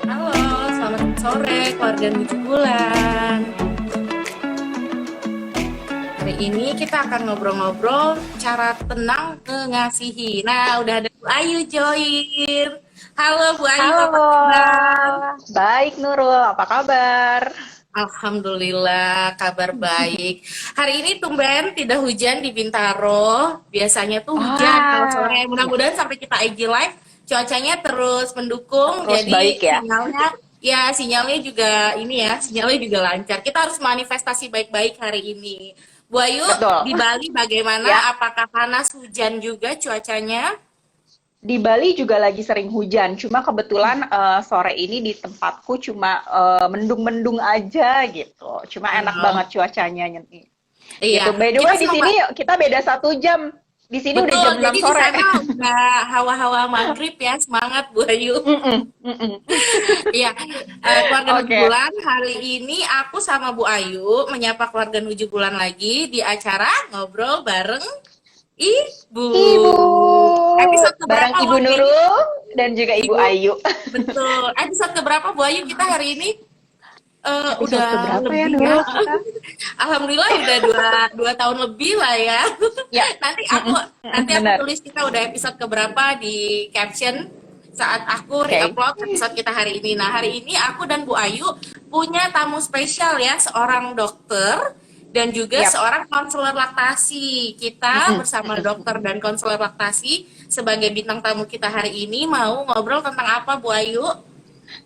Halo, selamat sore keluarga 7 bulan. Hari ini kita akan ngobrol-ngobrol cara tenang mengasihi. Nah, udah ada Bu Ayu join. Halo Bu Ayu, apa Halo, kabar? baik Nurul, apa kabar? Alhamdulillah, kabar baik. Hari ini tumben tidak hujan di Bintaro. Biasanya tuh hujan kalau sore. Ya, Mudah-mudahan sampai kita IG live, cuacanya terus mendukung. terus baik Jadi ya. sinyalnya juga ini ya, sinyalnya juga lancar. Kita harus manifestasi baik-baik hari ini. Bu Ayu, Betul. di Bali Ya, bagaimana? Apakah panas hujan juga cuacanya? di Bali juga lagi sering hujan, cuma kebetulan sore ini di tempatku cuma mendung-mendung aja gitu. Cuma enak Oh, banget cuacanya nih. iya, Gitu. By the kita way, di sama. sini kita beda 1 jam. Di sini udah Betul, jam 6 jadi di sore. sana udah hawa-hawa maghrib ya, semangat Bu Ayu. Mm-mm, mm-mm. Iya, keluarga 7 Oke. bulan, hari ini aku sama Bu Ayu menyapa keluarga 7 bulan lagi di acara Ngobrol Bareng Ibu. Ibu, Episode bareng keberapa Ibu wah kayaknya Nurul dan juga Ibu Ibu? Ayu. Betul. Episode keberapa Bu Ayu kita hari ini? Episode Udah keberapa ya lebih ya. Nurul kita? Alhamdulillah udah dua tahun lebih lah ya. Ya, Nanti aku mm-mm, nanti mm-mm, aku benar. tulis kita udah episode keberapa di caption saat aku Oke. re-upload episode kita hari ini. Nah, hari ini aku dan Bu Ayu punya tamu spesial ya, seorang dokter dan juga Yap. seorang konselor laktasi. Kita Mm-mm, bersama mm-mm. dokter dan konselor laktasi sebagai bintang tamu kita hari ini mau ngobrol tentang apa Bu Ayu?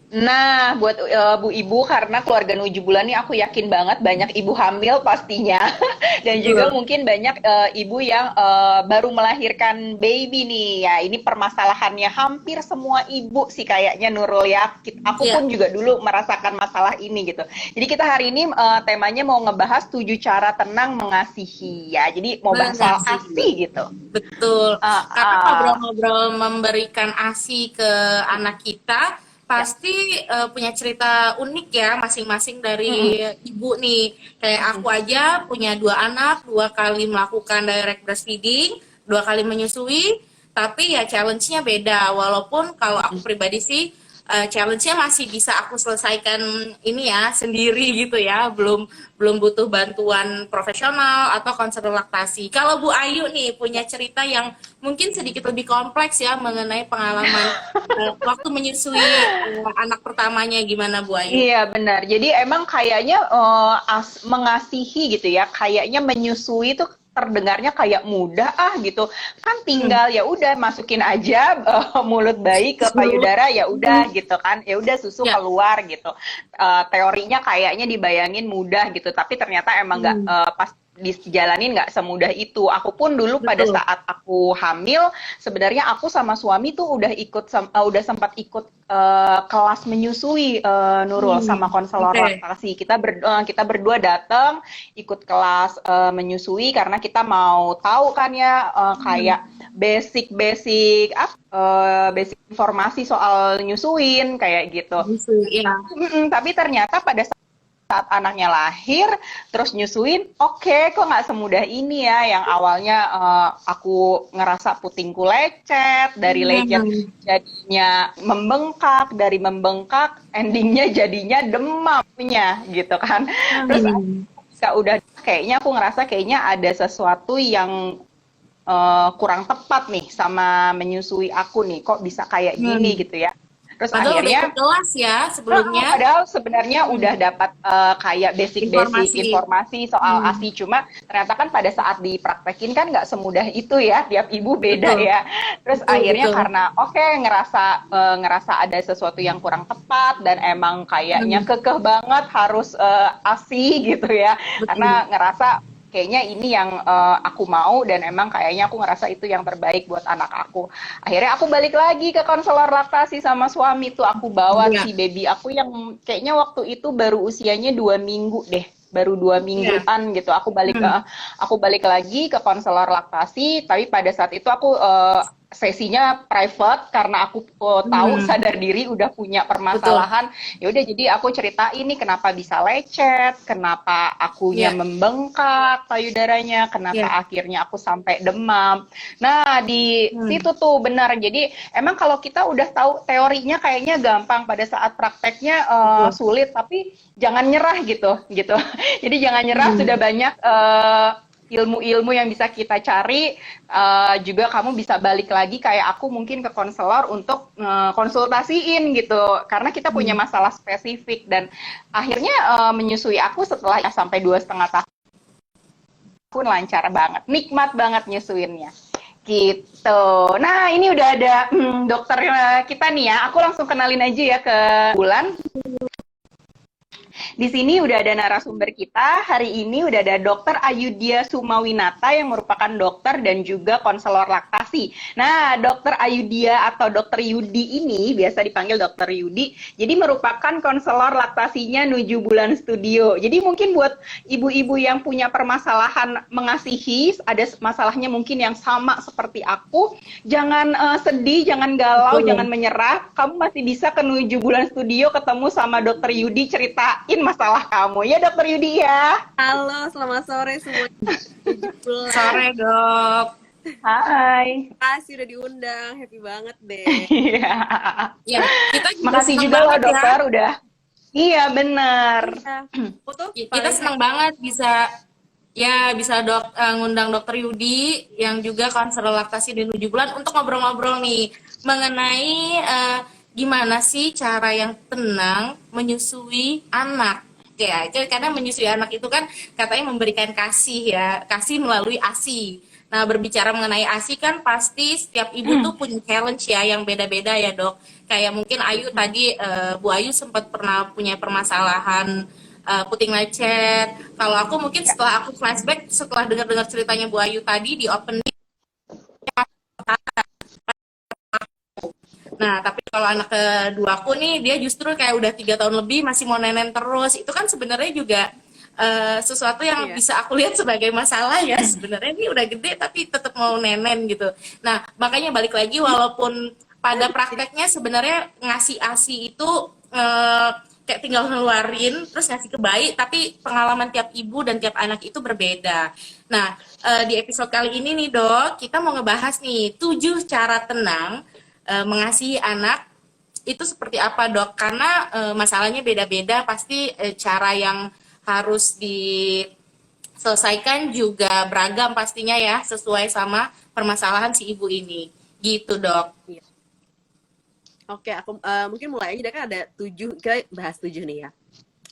Nah, buat Bu Ibu, karena keluarga 7 bulan nih aku yakin banget banyak ibu hamil pastinya. Dan juga Betul. mungkin banyak ibu yang baru melahirkan baby nih. Ya, ini permasalahannya hampir semua ibu sih kayaknya Nurul ya. Aku Ya, pun juga dulu merasakan masalah ini gitu. Jadi kita hari ini temanya mau ngebahas 7 cara tenang mengasihi ya. Jadi mau bahas soal mengasihi. ASI gitu. Betul. Uh, Karena uh, ngobrol-ngobrol memberikan ASI ke anak kita, ya. pasti punya cerita unik ya masing-masing dari Mm-mm. ibu nih. Kayak aku Mm-mm. aja punya 2 anak, 2 kali melakukan direct breastfeeding, 2 kali menyusui, tapi ya challenge-nya beda. Walaupun kalau aku pribadi sih challenge-nya masih bisa aku selesaikan ini ya sendiri gitu ya, belum belum butuh bantuan profesional atau konselor laktasi. Kalau Bu Ayu nih punya cerita yang mungkin sedikit lebih kompleks ya mengenai pengalaman waktu menyusui anak pertamanya, gimana Bu Ayu? Iya benar. Jadi emang kayaknya mengasihi gitu ya. Kayaknya menyusui itu terdengarnya kayak mudah gitu. Kan Hmm. tinggal ya udah masukin aja mulut bayi ke Susu. payudara ya Hmm. udah gitu kan. Ya udah susu Ya. keluar gitu. Teorinya kayaknya dibayangin mudah gitu. Tapi ternyata emang nggak Hmm. pas dijalanin nggak semudah itu. Aku pun dulu pada Betul. saat aku hamil, sebenarnya aku sama suami tuh udah sempat ikut kelas menyusui Nurul sama konselor Oke. laktasi. Kita berdua datang ikut kelas menyusui karena kita mau tahu kan ya Hmm. kayak basic-basic basic informasi soal nyusuin kayak gitu. Menyusui, ya. Tapi ternyata pada saat anaknya lahir, terus nyusuin, oke, kok nggak semudah ini ya, yang awalnya aku ngerasa putingku lecet, dari lecet Hmm. jadinya membengkak, dari membengkak, endingnya jadinya demamnya, gitu kan. Terus Hmm. udah kayaknya aku ngerasa kayaknya ada sesuatu yang kurang tepat nih sama menyusui aku nih, kok bisa kayak gini Hmm. gitu ya. Terus Padahal udah ikut akhirnya kelas ya sebelumnya. padahal sebenarnya Hmm. udah dapat kayak basic-basic Informasi. informasi soal Hmm. ASI, cuma ternyata kan pada saat dipraktekin kan nggak semudah itu ya, tiap ibu beda Betul, ya. Terus betul, akhirnya betul. karena oke ngerasa ada sesuatu yang kurang tepat dan emang kayaknya Hmm. kekeh banget harus ASI gitu ya, Betul. karena ngerasa kayaknya ini yang aku mau dan emang kayaknya aku ngerasa itu yang terbaik buat anak aku. Akhirnya aku balik lagi ke konselor laktasi sama suami tuh aku bawa Iya, si baby aku yang kayaknya waktu itu baru usianya 2 minggu deh, baru dua iya. mingguan gitu. Aku balik Hmm. lagi ke konselor laktasi, tapi pada saat itu aku sesinya private karena aku tahu Hmm, sadar diri udah punya betul. permasalahan. Ya udah jadi aku ceritain nih kenapa bisa lecet, kenapa akunya Ya, membengkak payudaranya, kenapa ya. akhirnya aku sampai demam. Nah, di Hmm, situ tuh benar. Jadi emang kalau kita udah tahu teorinya kayaknya gampang, pada saat prakteknya betul. sulit, tapi jangan nyerah gitu gitu. Jadi jangan nyerah, sudah Hmm, banyak ilmu-ilmu yang bisa kita cari. Juga kamu bisa balik lagi kayak aku mungkin ke konselor untuk konsultasiin gitu, karena kita punya hmm. masalah spesifik. Dan akhirnya menyusui aku setelah ya sampai 2,5 tahun lancar banget, nikmat banget nyusuinnya gitu. Nah, ini udah ada dokter kita nih ya, aku langsung kenalin aja ya ke Bulan. Di sini udah ada narasumber kita. Hari ini udah ada Dokter Ayudhya Sumawinata yang merupakan dokter dan juga konselor laktasi. Nah, Dokter Ayudhya atau Dokter Yudi ini biasa dipanggil Dokter Yudi. Jadi merupakan konselor laktasinya Nuju Bulan Studio. Jadi mungkin buat ibu-ibu yang punya permasalahan mengasihi, ada masalahnya mungkin yang sama seperti aku, jangan sedih, jangan galau, jangan Betul. menyerah. Kamu masih bisa ke Nuju Bulan Studio ketemu sama Dokter Yudi, ceritain masalah kamu. Ya Dokter Yudi ya. Halo, selamat sore semuanya. 17. Sore, Dok. Hai. Makasih udah diundang. Happy banget deh. Ya, kita juga Makasih senang juga loh banget ya. dokter udah. Iya benar. Iya, aku tuh Kita paling senang banget bisa ngundang Dokter Yudi yang juga konselor laktasi di 7 bulan untuk ngobrol-ngobrol nih mengenai gimana sih cara yang tenang menyusui anak. Ya, karena menyusui anak itu kan katanya memberikan kasih ya, kasih melalui ASI. Nah, berbicara mengenai ASI kan pasti setiap ibu tuh punya challenge ya yang beda-beda ya, Dok. Kayak mungkin Ayu tadi, Bu Ayu sempat pernah punya permasalahan puting lecet. Kalau aku mungkin setelah aku flashback, setelah dengar-dengar ceritanya Bu Ayu tadi di opening. Nah, tapi kalau anak kedua aku nih, dia justru kayak udah 3 tahun lebih masih mau nenen terus. Itu kan sebenarnya juga sesuatu yang iya. bisa aku lihat sebagai masalah ya. Sebenarnya ini udah gede tapi tetap mau nenen gitu. Nah, makanya balik lagi walaupun pada Jadi, prakteknya sebenarnya ngasih ASI itu eh, kayak tinggal ngeluarin terus ngasih ke bayi, tapi pengalaman tiap ibu dan tiap anak itu berbeda. Nah, di episode kali ini nih Dok, kita mau ngebahas nih 7 cara tenang mengasihi anak itu seperti apa Dok? Karena masalahnya beda-beda, pasti cara yang harus diselesaikan juga beragam pastinya ya, sesuai sama permasalahan si ibu ini. Gitu Dok. iya. Oke, aku mungkin mulai aja. Kan ada 7, kita bahas 7 nih ya.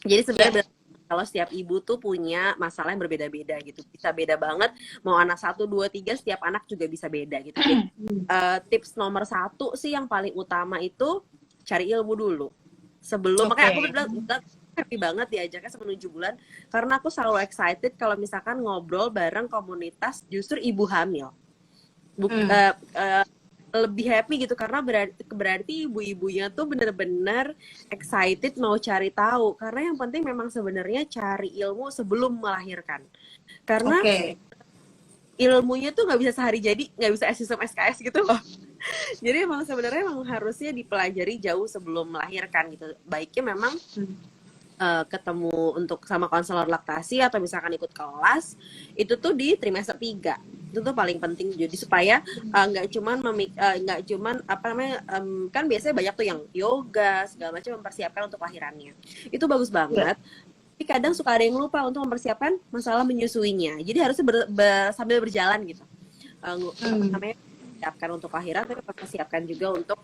Jadi sebenarnya Ya. kalau setiap ibu tuh punya masalah yang berbeda-beda gitu. Bisa beda banget. Mau anak 1, 2, 3, setiap anak juga bisa beda gitu. Jadi tips nomor 1 sih yang paling utama itu cari ilmu dulu. Sebelum, makanya aku Oke. bilang happy banget diajaknya sama 7 bulan. Karena aku selalu excited kalau misalkan ngobrol bareng komunitas justru ibu hamil. Buk, Hmm. eh, eh, lebih happy gitu karena berarti ibu-ibunya tuh bener-bener excited mau cari tahu, karena yang penting memang sebenarnya cari ilmu sebelum melahirkan, karena Oke. ilmunya tuh nggak bisa sehari jadi, nggak bisa sistem SKS gitu loh. Jadi emang sebenarnya emang harusnya dipelajari jauh sebelum melahirkan gitu. Baiknya memang Hmm. ketemu untuk sama konselor laktasi atau misalkan ikut kelas itu tuh di trimester 3. Itu tuh paling penting, jadi supaya nggak cuman apa namanya, kan biasanya banyak tuh yang yoga segala macam mempersiapkan untuk lahirannya, itu bagus Ya. banget, tapi kadang suka ada yang lupa untuk mempersiapkan masalah menyusuinya, jadi harusnya sambil berjalan gitu. Hmm. Namanya siapkan untuk lahiran tapi persiapkan juga untuk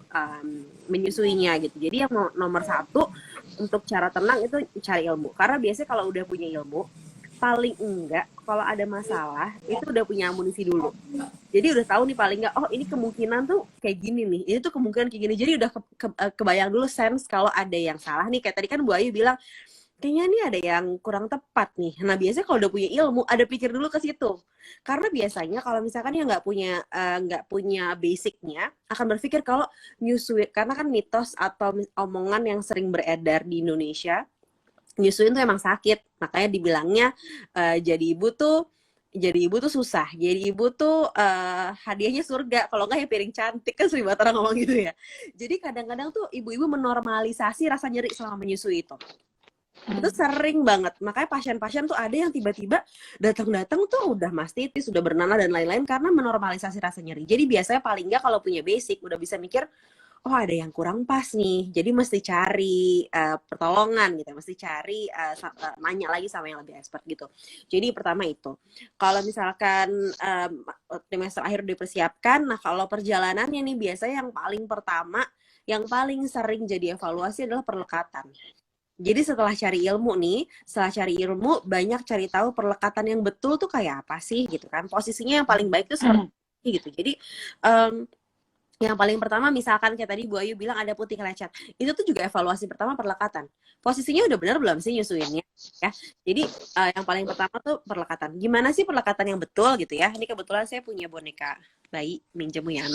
menyusuinya gitu. Jadi yang nomor 1 untuk cara tenang itu cari ilmu, karena biasanya kalau udah punya ilmu paling enggak kalau ada masalah itu udah punya amunisi dulu, jadi udah tahu nih paling enggak, oh ini kemungkinan tuh kayak gini nih, ini tuh kemungkinan kayak gini, jadi udah kebayang dulu sense kalau ada yang salah nih. Kayak tadi kan Bu Ayu bilang kayaknya nih ada yang kurang tepat nih. Nah biasanya kalau udah punya ilmu, ada pikir dulu ke situ. Karena biasanya kalau misalkan yang nggak punya basicnya, akan berpikir kalau nyusuin, karena kan mitos atau omongan yang sering beredar di Indonesia, nyusuin tuh emang sakit. Makanya dibilangnya jadi ibu tuh jadi ibu tuh susah. Jadi ibu tuh hadiahnya surga. Kalau nggak ya piring cantik kan sering banget orang ngomong gitu ya. Jadi kadang-kadang tuh ibu-ibu menormalisasi rasa nyeri selama menyusui itu. Itu sering banget. Makanya pasien-pasien tuh ada yang tiba-tiba datang-datang tuh udah mastitis, sudah bernanah dan lain-lain karena menormalisasi rasa nyeri. Jadi biasanya paling nggak kalau punya basic udah bisa mikir, oh ada yang kurang pas nih. Jadi mesti cari pertolongan gitu, mesti cari nanya lagi sama yang lebih expert gitu. Jadi pertama itu. Kalau misalkan trimester akhir dipersiapkan, nah kalau perjalanannya nih biasanya yang paling pertama, yang paling sering jadi evaluasi adalah perlekatan. Jadi setelah cari ilmu banyak cari tahu perlekatan yang betul tuh kayak apa sih gitu kan. Posisinya yang paling baik tuh seperti ini gitu. Jadi yang paling pertama misalkan kayak tadi Bu Ayu bilang ada putih lecet. Itu tuh juga evaluasi pertama perlekatan. Posisinya udah benar belum sih nyusuinnya ya. Jadi yang paling pertama tuh perlekatan. Gimana sih perlekatan yang betul gitu ya. Ini kebetulan saya punya boneka bayi minjem ya.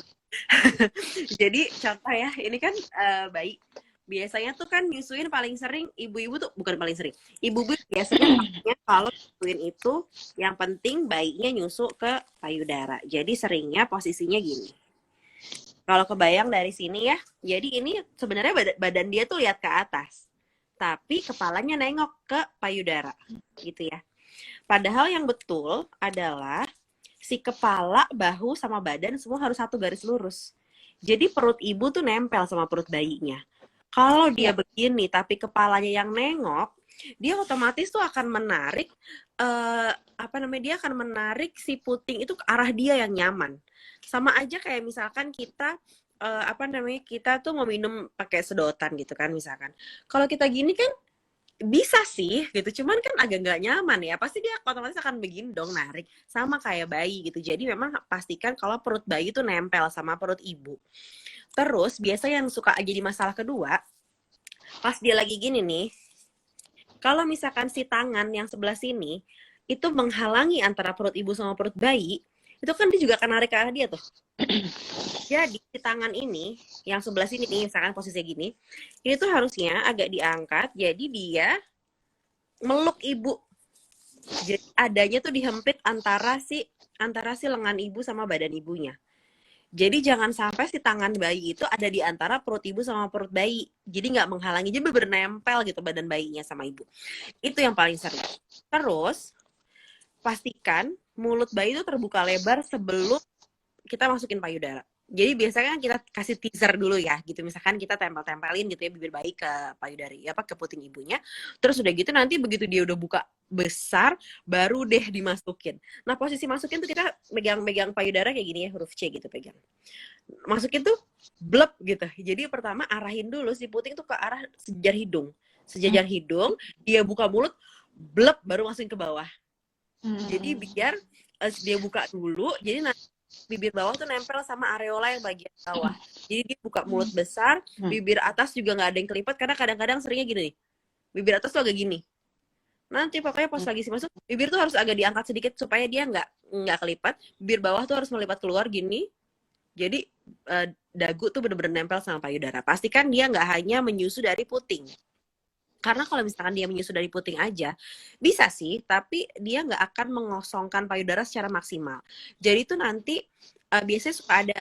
Jadi contoh ya, ini kan bayi. Biasanya tuh kan nyusuin paling sering ibu-ibu tuh, bukan paling sering. Ibu-ibu biasanya kalau nyusuin itu yang penting bayinya nyusu ke payudara. Jadi seringnya posisinya gini. Kalau kebayang dari sini ya, jadi ini sebenarnya badan dia tuh lihat ke atas. Tapi kepalanya nengok ke payudara gitu ya. Padahal yang betul adalah si kepala, bahu, sama badan semua harus satu garis lurus. Jadi perut ibu tuh nempel sama perut bayinya. Kalau dia begini tapi kepalanya yang nengok, dia otomatis tuh akan menarik dia akan menarik si puting itu ke arah dia yang nyaman. Sama aja kayak misalkan kita kita tuh mau minum pakai sedotan gitu kan misalkan. Kalau kita gini kan bisa sih gitu, cuman kan agak nggak nyaman ya. Pasti dia otomatis akan begini dong narik, sama kayak bayi gitu. Jadi memang pastikan kalau perut bayi tuh nempel sama perut ibu. Terus biasanya yang suka jadi masalah kedua, pas dia lagi gini nih, kalau misalkan si tangan yang sebelah sini itu menghalangi antara perut ibu sama perut bayi, itu kan dia juga akan narik ke arah dia tuh. Jadi si tangan ini yang sebelah sini nih, misalkan posisinya gini, ini tuh harusnya agak diangkat, jadi dia meluk ibu. Jadi adanya tuh dihempit antara si lengan ibu sama badan ibunya. Jadi jangan sampai si tangan bayi itu ada di antara perut ibu sama perut bayi. Jadi nggak menghalangi, jadi bernempel gitu badan bayinya sama ibu. Itu yang paling sering. Terus pastikan mulut bayi itu terbuka lebar sebelum kita masukin payudara. Jadi biasanya kita kasih teaser dulu ya, gitu. Misalkan kita tempel-tempelin gitu ya bibir bayi ke payudari, ke puting ibunya. Terus udah gitu nanti begitu dia udah buka besar, baru deh dimasukin. Nah posisi masukin tuh kita megang payudara kayak gini ya, huruf C gitu pegang. Masukin tuh blep gitu. Jadi pertama arahin dulu si puting tuh ke arah sejajar hidung, dia buka mulut, blep baru masukin ke bawah. Jadi biar dia buka dulu, jadi nanti bibir bawah tuh nempel sama areola yang bagian bawah. Jadi dia buka mulut besar, bibir atas juga nggak ada yang kelipat karena kadang-kadang seringnya gini nih. Bibir atas tuh agak gini. Nanti pokoknya pas lagi masuk, bibir tuh harus agak diangkat sedikit supaya dia nggak kelipat. Bibir bawah tuh harus melipat keluar gini. Jadi dagu tuh bener-bener nempel sama payudara. Pastikan dia nggak hanya menyusu dari puting. Karena kalau misalkan dia menyusu dari puting aja, bisa sih, tapi dia nggak akan mengosongkan payudara secara maksimal. Jadi itu nanti biasanya suka ada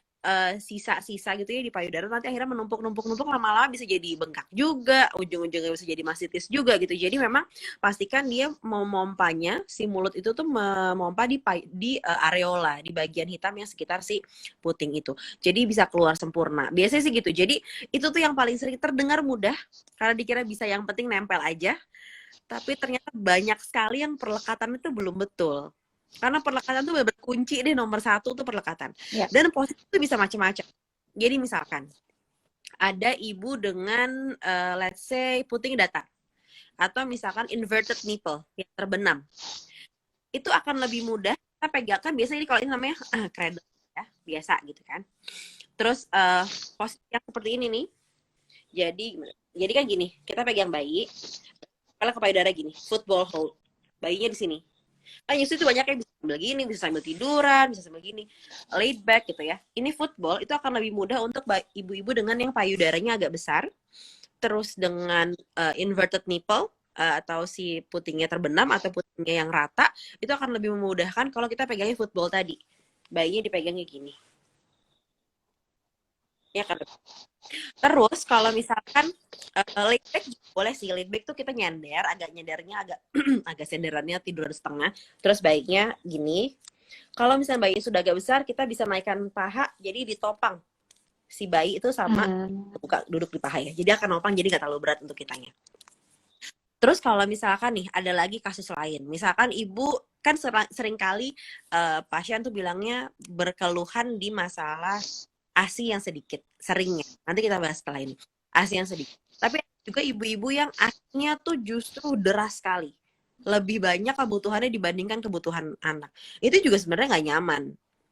sisa-sisa gitu ya di payudara, nanti akhirnya menumpuk lama-lama bisa jadi bengkak juga, ujung-ujungnya bisa jadi mastitis juga gitu. Jadi memang pastikan dia memompanya, si mulut itu tuh memompa di areola, di bagian hitam yang sekitar si puting itu. Jadi bisa keluar sempurna. Biasanya sih gitu. Jadi itu tuh yang paling sering terdengar mudah, karena dikira bisa yang penting nempel aja. Tapi ternyata banyak sekali yang perlekatan itu belum betul. Karena perlekatan tuh berkunci deh, nomor 1 tuh perlekatan. Yeah. Dan posisi itu bisa macam-macam. Jadi misalkan ada ibu dengan let's say puting datar, atau misalkan inverted nipple yang terbenam, itu akan lebih mudah kita pegangkan. Biasanya ini kalau ini namanya cradle ya, biasa gitu kan. Terus posisi yang seperti ini nih. Jadi kan gini, kita pegang bayi, kalau ke payudara gini, football hold, bayinya di sini. Kan nyusu itu banyak yang bisa sambil gini, bisa sambil tiduran, bisa sambil gini, laid back gitu ya. Ini football itu akan lebih mudah untuk ibu-ibu dengan yang payudaranya agak besar, terus dengan inverted nipple, atau si putingnya terbenam atau putingnya yang rata, itu akan lebih memudahkan kalau kita pegangnya football tadi. Bayinya dipegangnya gini. Ya kan? Terus kalau misalkan laid back juga boleh sih. Laid back tuh kita nyender, agak nyendernya agak agak senderannya tidur setengah. Terus baiknya gini. Kalau misalnya bayi sudah agak besar, kita bisa naikkan paha, jadi ditopang si bayi itu sama buka duduk di paha ya. Jadi akan nopang, jadi nggak terlalu berat untuk kitanya. Terus kalau misalkan nih ada lagi kasus lain, misalkan ibu kan sering kali pasien tuh bilangnya berkeluhan di masalah ASI yang sedikit, seringnya. Nanti kita bahas setelah ini. ASI yang sedikit. Tapi juga ibu-ibu yang ASInya tuh justru deras sekali. Lebih banyak kebutuhannya dibandingkan kebutuhan anak. Itu juga sebenarnya nggak nyaman.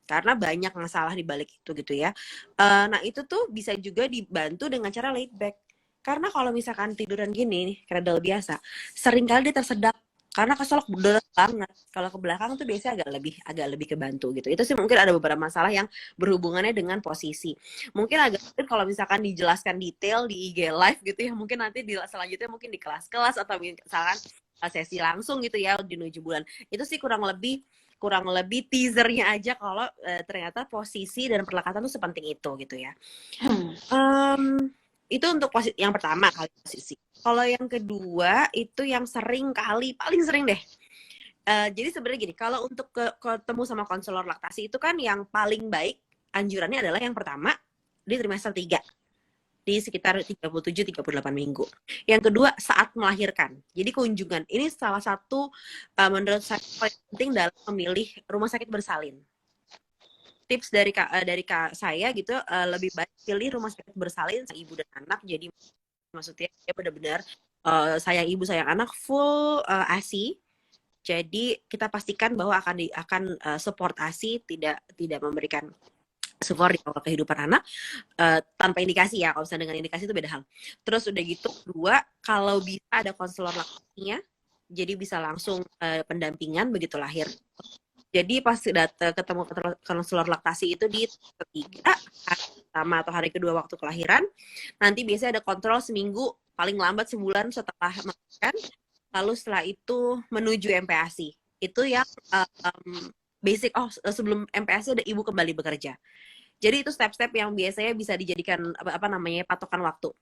Karena banyak masalah di balik itu gitu ya. Nah itu tuh bisa juga dibantu dengan cara laid back. Karena kalau misalkan tiduran gini nih, cradle biasa, seringkali dia tersedak. Karena keselak deras banget. Kalau ke belakang tuh biasanya agak lebih kebantu gitu. Itu sih mungkin ada beberapa masalah yang berhubungannya dengan posisi. Mungkin agak sulit kalau misalkan dijelaskan detail di IG live gitu ya. Mungkin nanti selanjutnya mungkin di kelas-kelas atau misalkan sesi langsung gitu ya di 7 bulan. Itu sih kurang lebih teasernya aja kalau ternyata posisi dan perlekatan tuh sepenting itu gitu ya. Itu untuk yang pertama kali posisi. Kalau yang kedua itu yang paling sering deh. Jadi sebenarnya gini, kalau untuk ketemu sama konselor laktasi itu kan yang paling baik anjurannya adalah yang pertama di trimester 3 di sekitar 37-38 minggu. Yang kedua saat melahirkan. Jadi kunjungan. Ini salah satu menurut saya paling penting dalam memilih rumah sakit bersalin. Tips dari saya gitu, lebih baik pilih rumah sakit bersalin ibu dan anak. Jadi maksudnya dia benar-benar sayang ibu sayang anak full ASI. Jadi kita pastikan bahwa akan support ASI, tidak memberikan support di awal kehidupan anak tanpa indikasi ya. Kalau misalnya dengan indikasi itu beda hal. Terus udah gitu kedua, kalau bisa ada konselor laktasinya, jadi bisa langsung pendampingan begitu lahir. Jadi pas ketemu konselor laktasi itu di ketiga hari pertama atau hari kedua waktu kelahiran, nanti biasanya ada kontrol seminggu, paling lambat sebulan setelah melahirkan, lalu setelah itu menuju MPASI. Itu yang basic. Sebelum MPASI ada ibu kembali bekerja. Jadi itu step-step yang biasanya bisa dijadikan patokan waktu.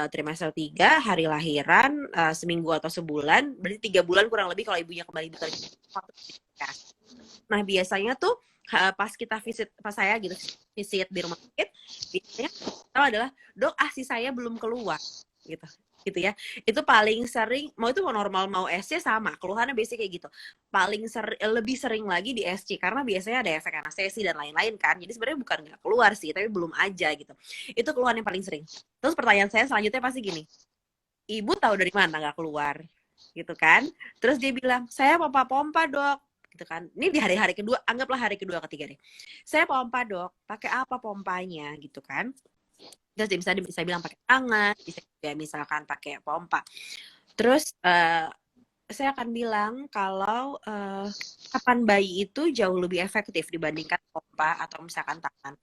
Trimester 3, hari lahiran, seminggu atau sebulan, berarti 3 bulan kurang lebih kalau ibunya kembali bekerja. Nah biasanya tuh pas saya gitu visit di rumah sakit, biasanya tahu adalah dok ASI saya belum keluar gitu ya. Itu paling sering, mau itu mau normal mau SC sama keluhannya biasanya kayak gitu. Lebih sering lagi di SC karena biasanya ada efek anestesi dan lain-lain kan. Jadi sebenarnya bukan nggak keluar sih, tapi belum aja gitu. Itu keluhan yang paling sering. Terus pertanyaan saya selanjutnya pasti gini, ibu tahu dari mana nggak keluar gitu kan? Terus dia bilang saya pompa dok gitu kan. Ini di hari-hari kedua, anggaplah hari kedua ketiga deh. Saya pompa dok, pakai apa pompanya gitu kan? Terus dia bisa bilang pakai tangan, bisa juga misalkan pakai pompa. Terus saya akan bilang kalau kapan bayi itu jauh lebih efektif dibandingkan pompa atau misalkan tangan.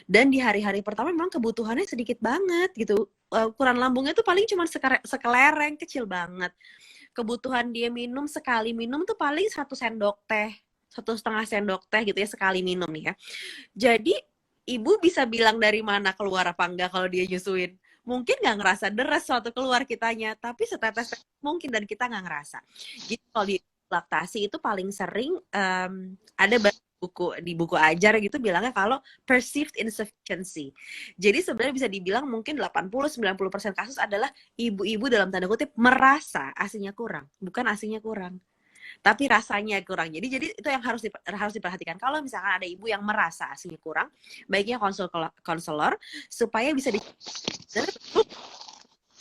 Dan di hari-hari pertama memang kebutuhannya sedikit banget gitu. Ukuran lambungnya tuh paling cuma sekelereng kecil banget. Kebutuhan dia sekali minum tuh paling 1 sendok teh, 1,5 sendok teh gitu ya sekali minum nih ya. Jadi ibu bisa bilang dari mana keluar apa enggak kalau dia nyusuin. Mungkin nggak ngerasa deras suatu keluar kitanya, tapi setetes mungkin dan kita nggak ngerasa. Jadi kalau di laktasi itu paling sering ada di buku ajar gitu bilangnya kalau perceived insufficiency. Jadi sebenarnya bisa dibilang mungkin 80-90% kasus adalah ibu-ibu dalam tanda kutip merasa ASINya kurang, bukan ASINya kurang. Tapi rasanya kurang. Jadi itu yang harus diperhatikan. Kalau misalkan ada ibu yang merasa ASINya kurang, baiknya konselor supaya bisa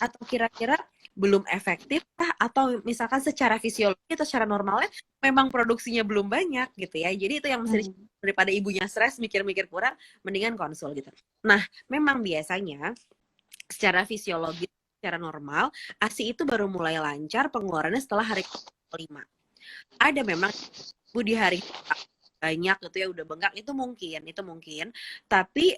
atau kira-kira belum efektif atau misalkan secara fisiologi atau secara normalnya memang produksinya belum banyak gitu ya. Jadi itu yang mesti daripada ibunya stres mikir-mikir kurang, mendingan konsul gitu. Nah, memang biasanya secara fisiologi, secara normal, ASI itu baru mulai lancar pengeluarannya setelah hari ke-5. Ada memang ibu di hari banyak gitu ya udah bengkak, itu mungkin. Tapi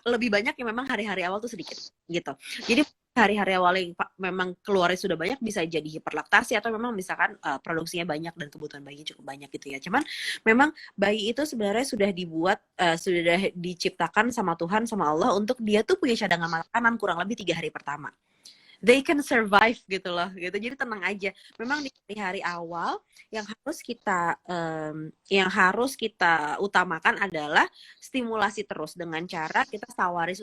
lebih banyak yang memang hari-hari awal tuh sedikit gitu. Jadi hari-hari awal yang memang keluarnya sudah banyak bisa jadi hiperlaktasi atau memang misalkan produksinya banyak dan kebutuhan bayinya cukup banyak gitu ya. Cuman memang bayi itu sebenarnya sudah dibuat, sudah diciptakan sama Tuhan sama Allah untuk dia tuh punya cadangan makanan kurang lebih 3 hari pertama. They can survive gitu loh gitu, jadi tenang aja. Memang di hari awal yang harus kita utamakan adalah stimulasi terus dengan cara kita tawari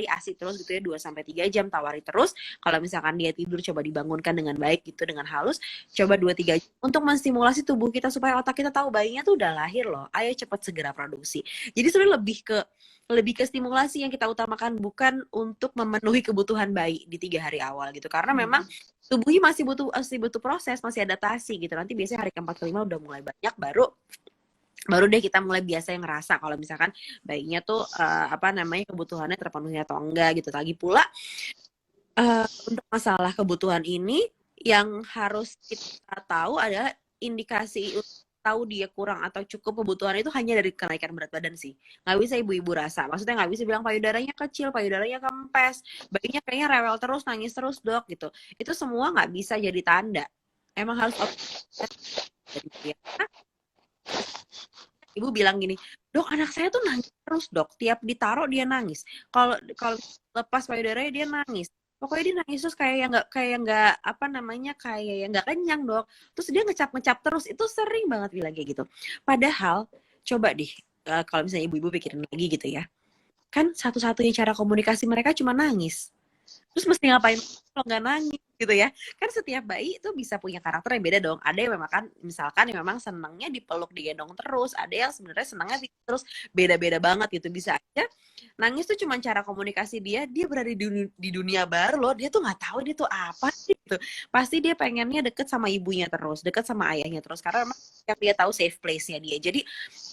ASI terus gitu ya, 2-3 jam tawari terus. Kalau misalkan dia tidur coba dibangunkan dengan baik gitu, dengan halus, coba 2-3 jam untuk menstimulasi tubuh kita supaya otak kita tahu bayinya tuh udah lahir loh, ayo cepat segera produksi. Jadi sebenarnya lebih ke stimulasi yang kita utamakan, bukan untuk memenuhi kebutuhan bayi di 3 hari awal gitu, karena memang tubuhnya masih butuh proses, masih adaptasi gitu. Nanti biasanya hari ke-4 ke-5 udah mulai banyak, baru deh kita mulai biasa yang ngerasa kalau misalkan bayinya tuh kebutuhannya terpenuhi atau enggak gitu. Lagi pula untuk masalah kebutuhan ini yang harus kita tahu adalah indikasi tahu dia kurang atau cukup kebutuhan itu hanya dari kenaikan berat badan sih. Nggak bisa ibu-ibu rasa. Maksudnya nggak bisa bilang payudaranya kecil, payudaranya kempes, bayinya kayaknya rewel terus, nangis terus dok gitu. Itu semua nggak bisa jadi tanda. Emang harus ibu bilang gini, dok anak saya tuh nangis terus dok, tiap ditaruh dia nangis. Kalau lepas payudaranya dia nangis. Pokoknya dia nangis terus kayak yang nggak kenyang dok. Terus dia ngecap terus, itu sering banget bilang kayak gitu. Padahal coba deh kalau misalnya ibu-ibu pikirin lagi gitu ya, kan satu-satunya cara komunikasi mereka cuma nangis. Terus mesti ngapain kalau nggak nangis gitu ya? Kan setiap bayi itu bisa punya karakter yang beda dong. Ada yang misalkan yang memang senangnya dipeluk, digendong terus. Ada yang sebenarnya senangnya terus, beda-beda banget gitu. Bisa aja nangis tuh cuma cara komunikasi dia berada di dunia baru loh. Dia tuh nggak tahu dia tuh apa sih gitu. Pasti dia pengennya deket sama ibunya terus, deket sama ayahnya terus. Karena memang yang dia tahu safe place-nya dia. Jadi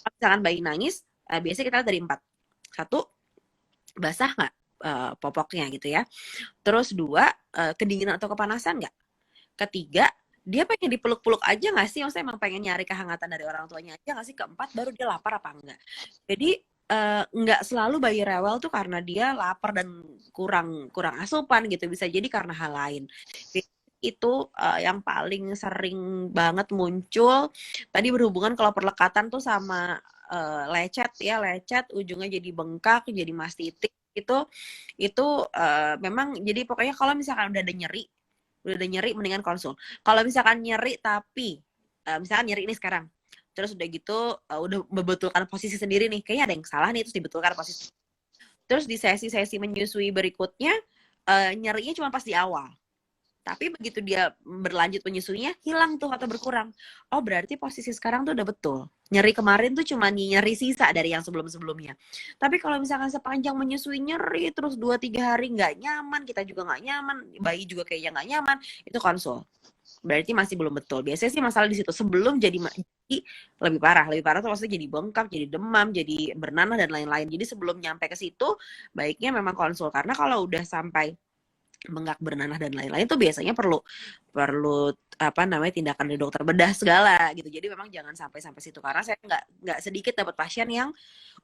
misalkan bayi nangis, biasanya kita lihat dari 4. 1, basah nggak popoknya gitu ya. Terus 2, kedinginan atau kepanasan nggak? Ketiga, dia pengen dipeluk-peluk aja nggak sih? Maksudnya emang pengen nyari kehangatan dari orang tuanya aja nggak sih? Keempat, baru dia lapar apa enggak? Jadi nggak selalu bayi rewel tuh karena dia lapar dan kurang asupan gitu. Bisa jadi karena hal lain. Itu yang paling sering banget muncul. Tadi berhubungan kalau perlekatan tuh sama lecet ujungnya jadi bengkak, jadi mastitis itu memang jadi pokoknya kalau misalkan udah ada nyeri mendingan konsul. Kalau misalkan nyeri tapi misalkan nyeri ini sekarang, terus udah gitu udah membetulkan posisi sendiri nih, kayaknya ada yang salah nih, terus dibetulkan posisi. Terus di sesi menyusui berikutnya nyerinya cuma pas di awal. Tapi begitu dia berlanjut menyusuinya, hilang tuh atau berkurang. Oh, berarti posisi sekarang tuh udah betul. Nyeri kemarin tuh cuma nyeri sisa dari yang sebelum-sebelumnya. Tapi kalau misalkan sepanjang menyusui nyeri, terus 2-3 hari nggak nyaman, kita juga nggak nyaman, bayi juga kayaknya nggak nyaman, itu konsul. Berarti masih belum betul. Biasanya sih masalah di situ. Sebelum jadi lebih parah. Lebih parah tuh maksudnya jadi bengkak, jadi demam, jadi bernanah, dan lain-lain. Jadi sebelum nyampe ke situ, baiknya memang konsul. Karena kalau udah sampai bengkak, bernanah dan lain-lain tuh biasanya perlu tindakan dari dokter bedah segala gitu. Jadi memang jangan sampai situ, karena saya nggak sedikit dapat pasien yang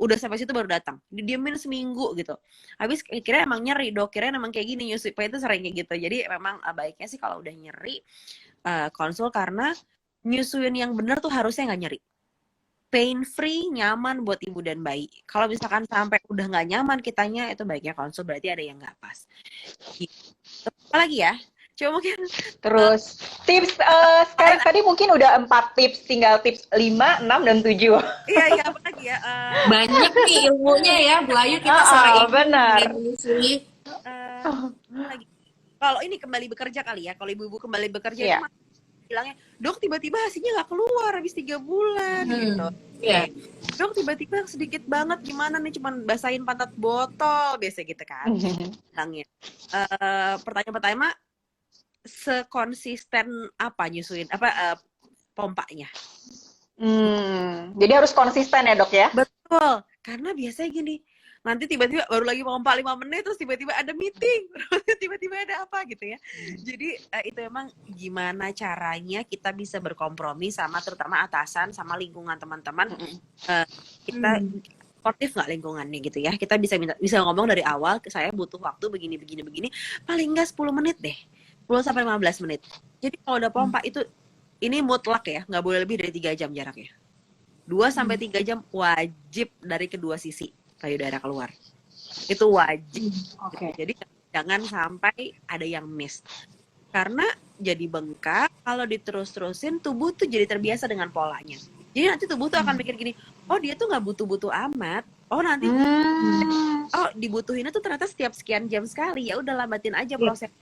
udah sampai situ baru datang, didiemin seminggu gitu, habis kira emang nyeri dok, kira emang kayak gini nyusui itu sering kayak gitu. Jadi memang baiknya sih kalau udah nyeri konsul, karena nyusuin yang bener tuh harusnya nggak nyeri, pain free, nyaman buat ibu dan bayi. Kalau misalkan sampai udah nggak nyaman kitanya, itu baiknya konsul, berarti ada yang nggak pas. Apa lagi ya? Coba mungkin Terus tips sekarang tadi mungkin udah 4 tips, tinggal tips 5, 6, dan 7. iya apa lagi ya? Banyak nih ilmunya ya, Belayu kita sore ini benar. menyusui. Lagi. Kalau ini kembali bekerja kali ya. Kalau ibu-ibu kembali bekerja Iya. itu bilangnya, dok tiba-tiba hasilnya nggak keluar habis 3 bulan gitu. Iya. Dok tiba-tiba sedikit banget, gimana nih, cuman basahin pantat botol biasa gitu kan. Bilangnya. Pertanyaan pertama, sekonsisten apa nyusuin pompanya? Jadi harus konsisten ya dok ya? Betul, karena biasanya gini, nanti tiba-tiba baru lagi pompa 5 menit, terus tiba-tiba ada meeting, tiba-tiba ada apa gitu ya. Jadi itu emang gimana caranya kita bisa berkompromi sama terutama atasan, sama lingkungan teman-teman. Kita sportif nggak lingkungannya gitu ya. Kita bisa ngomong dari awal, saya butuh waktu begini begini begini, paling enggak 10 menit deh, 10 sampai 15 menit. Jadi kalau udah pompa itu ini mutlak ya, nggak boleh lebih dari 3 jam jaraknya. 2 sampai 3 jam wajib dari kedua sisi payudara keluar. Itu wajib. Oke. Jadi jangan sampai ada yang miss. Karena jadi bengkak, kalau diterus-terusin tubuh tuh jadi terbiasa dengan polanya. Jadi nanti tubuh tuh akan mikir gini, oh dia tuh nggak butuh-butuh amat. Oh nanti oh dibutuhinnya tuh ternyata setiap sekian jam sekali. Ya udah lambatin aja proses.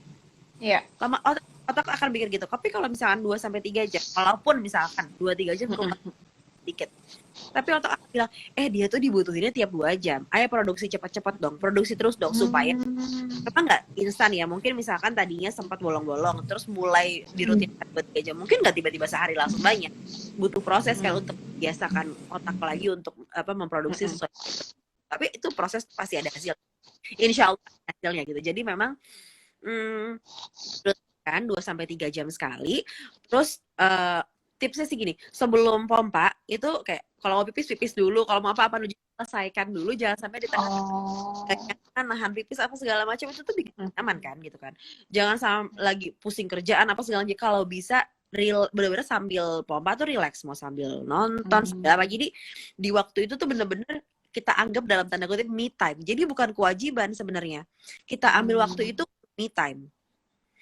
Iya. Lama otak akan pikir gitu. Tapi kalau misalkan 2 sampai 3 jam, walaupun misalkan 2-3 jam sedikit. Tapi otak akan bilang, dia tuh dibutuhinnya tiap 2 jam. Ayo produksi cepat-cepat dong, produksi terus dong supaya memang nggak instan ya. Mungkin misalkan tadinya sempat bolong-bolong, terus mulai dirutinkan buat 3 jam. Mungkin nggak tiba-tiba sehari langsung banyak. Butuh proses kan untuk biasakan otak lagi untuk memproduksi sesuai. Tapi itu proses pasti ada hasil. Insya Allah ada hasilnya gitu. Jadi memang kan 2 sampai 3 jam sekali. Terus tipsnya sih gini, sebelum pompa itu kayak kalau mau pipis dulu, kalau mau apa-apa selesaikan dulu, jangan sampai di tengah nahan pipis apa segala macam, itu tuh bikin nyaman kan gitu kan. Jangan lagi pusing kerjaan apa segala macam. Kalau bisa bener-bener sambil pompa tuh relax, mau sambil nonton segala. Jadi di waktu itu tuh bener-bener kita anggap dalam tanda kutip me time. Jadi bukan kewajiban sebenarnya. Kita ambil waktu itu me time.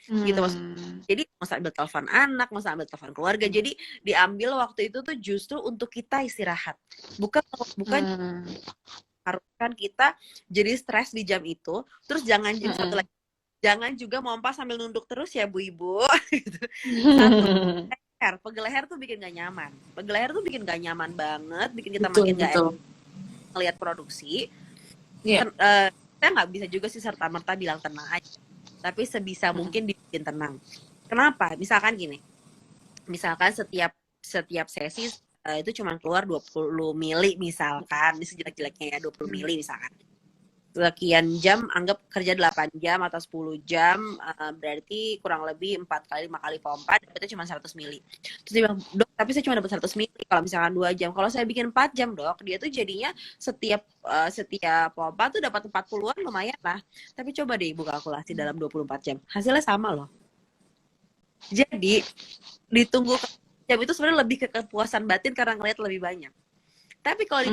Gitu maksudnya. Jadi mau sambil telepon anak, mau sambil telepon keluarga. Jadi diambil waktu itu tuh justru untuk kita istirahat. Bukan haruskan kita jadi stres di jam itu. Terus jangan satu lagi, jangan juga mompa sambil nunduk terus ya Bu Ibu. Gitu. Pegel leher tuh bikin gak nyaman. Pegel leher tuh bikin gak nyaman banget, bikin kita makin gak enak ngelihat produksi. Kita nggak bisa juga sih serta-merta bilang tenang aja. Tapi sebisa mungkin dibikin tenang. Kenapa? Misalkan gini. Misalkan setiap sesi itu cuma keluar 20 mili misalkan. Ini sejelek-jeleknya ya 20 mili misalkan. Sekian jam, anggap kerja 8 jam atau 10 jam, berarti kurang lebih 4 kali 5 kali pompa, itu cuma 100 mili. Terus dia bilang, dok, tapi saya cuma dapat 100 mili kalau misalkan 2 jam. Kalau saya bikin 4 jam, dok, dia tuh jadinya setiap pompa tuh dapat 40-an, lumayan lah. Tapi coba deh ibu kalkulasi dalam 24 jam. Hasilnya sama loh. Jadi, ditunggu jam itu sebenarnya lebih ke kepuasan batin karena ngeliat lebih banyak. Tapi kalau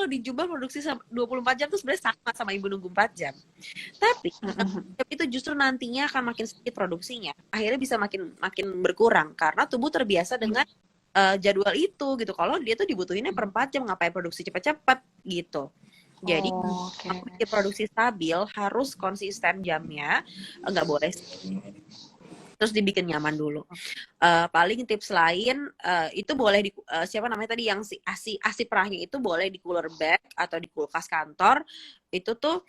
dijumlah produksi 24 jam tuh sebenarnya sama ibu nunggu 4 jam. Tapi itu justru nantinya akan makin sedikit produksinya. Akhirnya bisa makin berkurang karena tubuh terbiasa dengan jadwal itu gitu. Kalau dia tuh dibutuhinnya per 4 jam, ngapain produksi cepat-cepat gitu. Jadi produksi stabil harus konsisten jamnya, nggak boleh terus dibikin nyaman dulu. Paling tips lain itu boleh siapa namanya tadi yang asi perahnya itu boleh di cooler bag atau di kulkas kantor. Itu tuh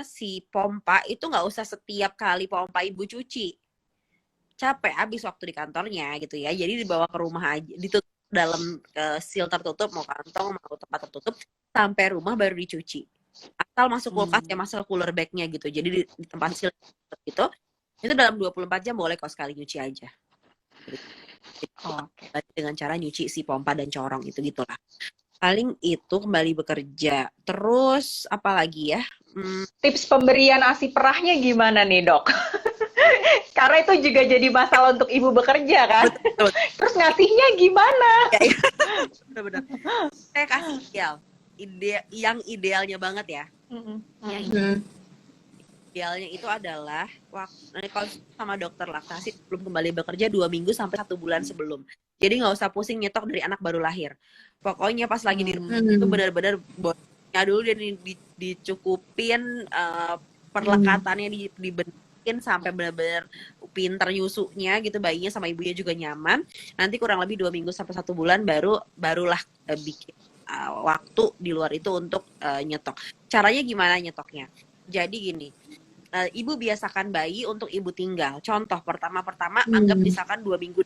si pompa itu nggak usah setiap kali pompa ibu cuci. Capek habis waktu di kantornya gitu ya. Jadi dibawa ke rumah aja, ditutup dalam seal tertutup, mau kantong mau tempat tertutup, sampai rumah baru dicuci. Asal masuk kulkas ya, masuk cooler bagnya gitu. Jadi di tempat seal gitu. Itu dalam 24 jam boleh kok sekali nyuci aja. Dengan cara nyuci si pompa dan corong itu gitulah. Paling itu kembali bekerja. Terus apa lagi ya? Tips pemberian ASI perahnya gimana nih, Dok? Karena itu juga jadi masalah untuk ibu bekerja kan. Betul. Terus ngasihnya gimana? Benar-benar. Saya kasih yang idealnya banget ya. Idealnya itu adalah kalau sama dokter laktasi belum kembali bekerja 2 minggu sampai 1 bulan sebelum. Jadi nggak usah pusing nyetok dari anak baru lahir. Pokoknya pas lagi di rumah itu benar-benar botnya dulu dia dicukupin, perlekatannya dibenerin sampai benar-benar pinter nyusunya gitu, bayinya sama ibunya juga nyaman. Nanti kurang lebih 2 minggu sampai 1 bulan barulah bikin waktu di luar itu untuk nyetok. Caranya gimana nyetoknya? Jadi gini, ibu biasakan bayi untuk ibu tinggal. Contoh pertama anggap misalkan 2 minggu.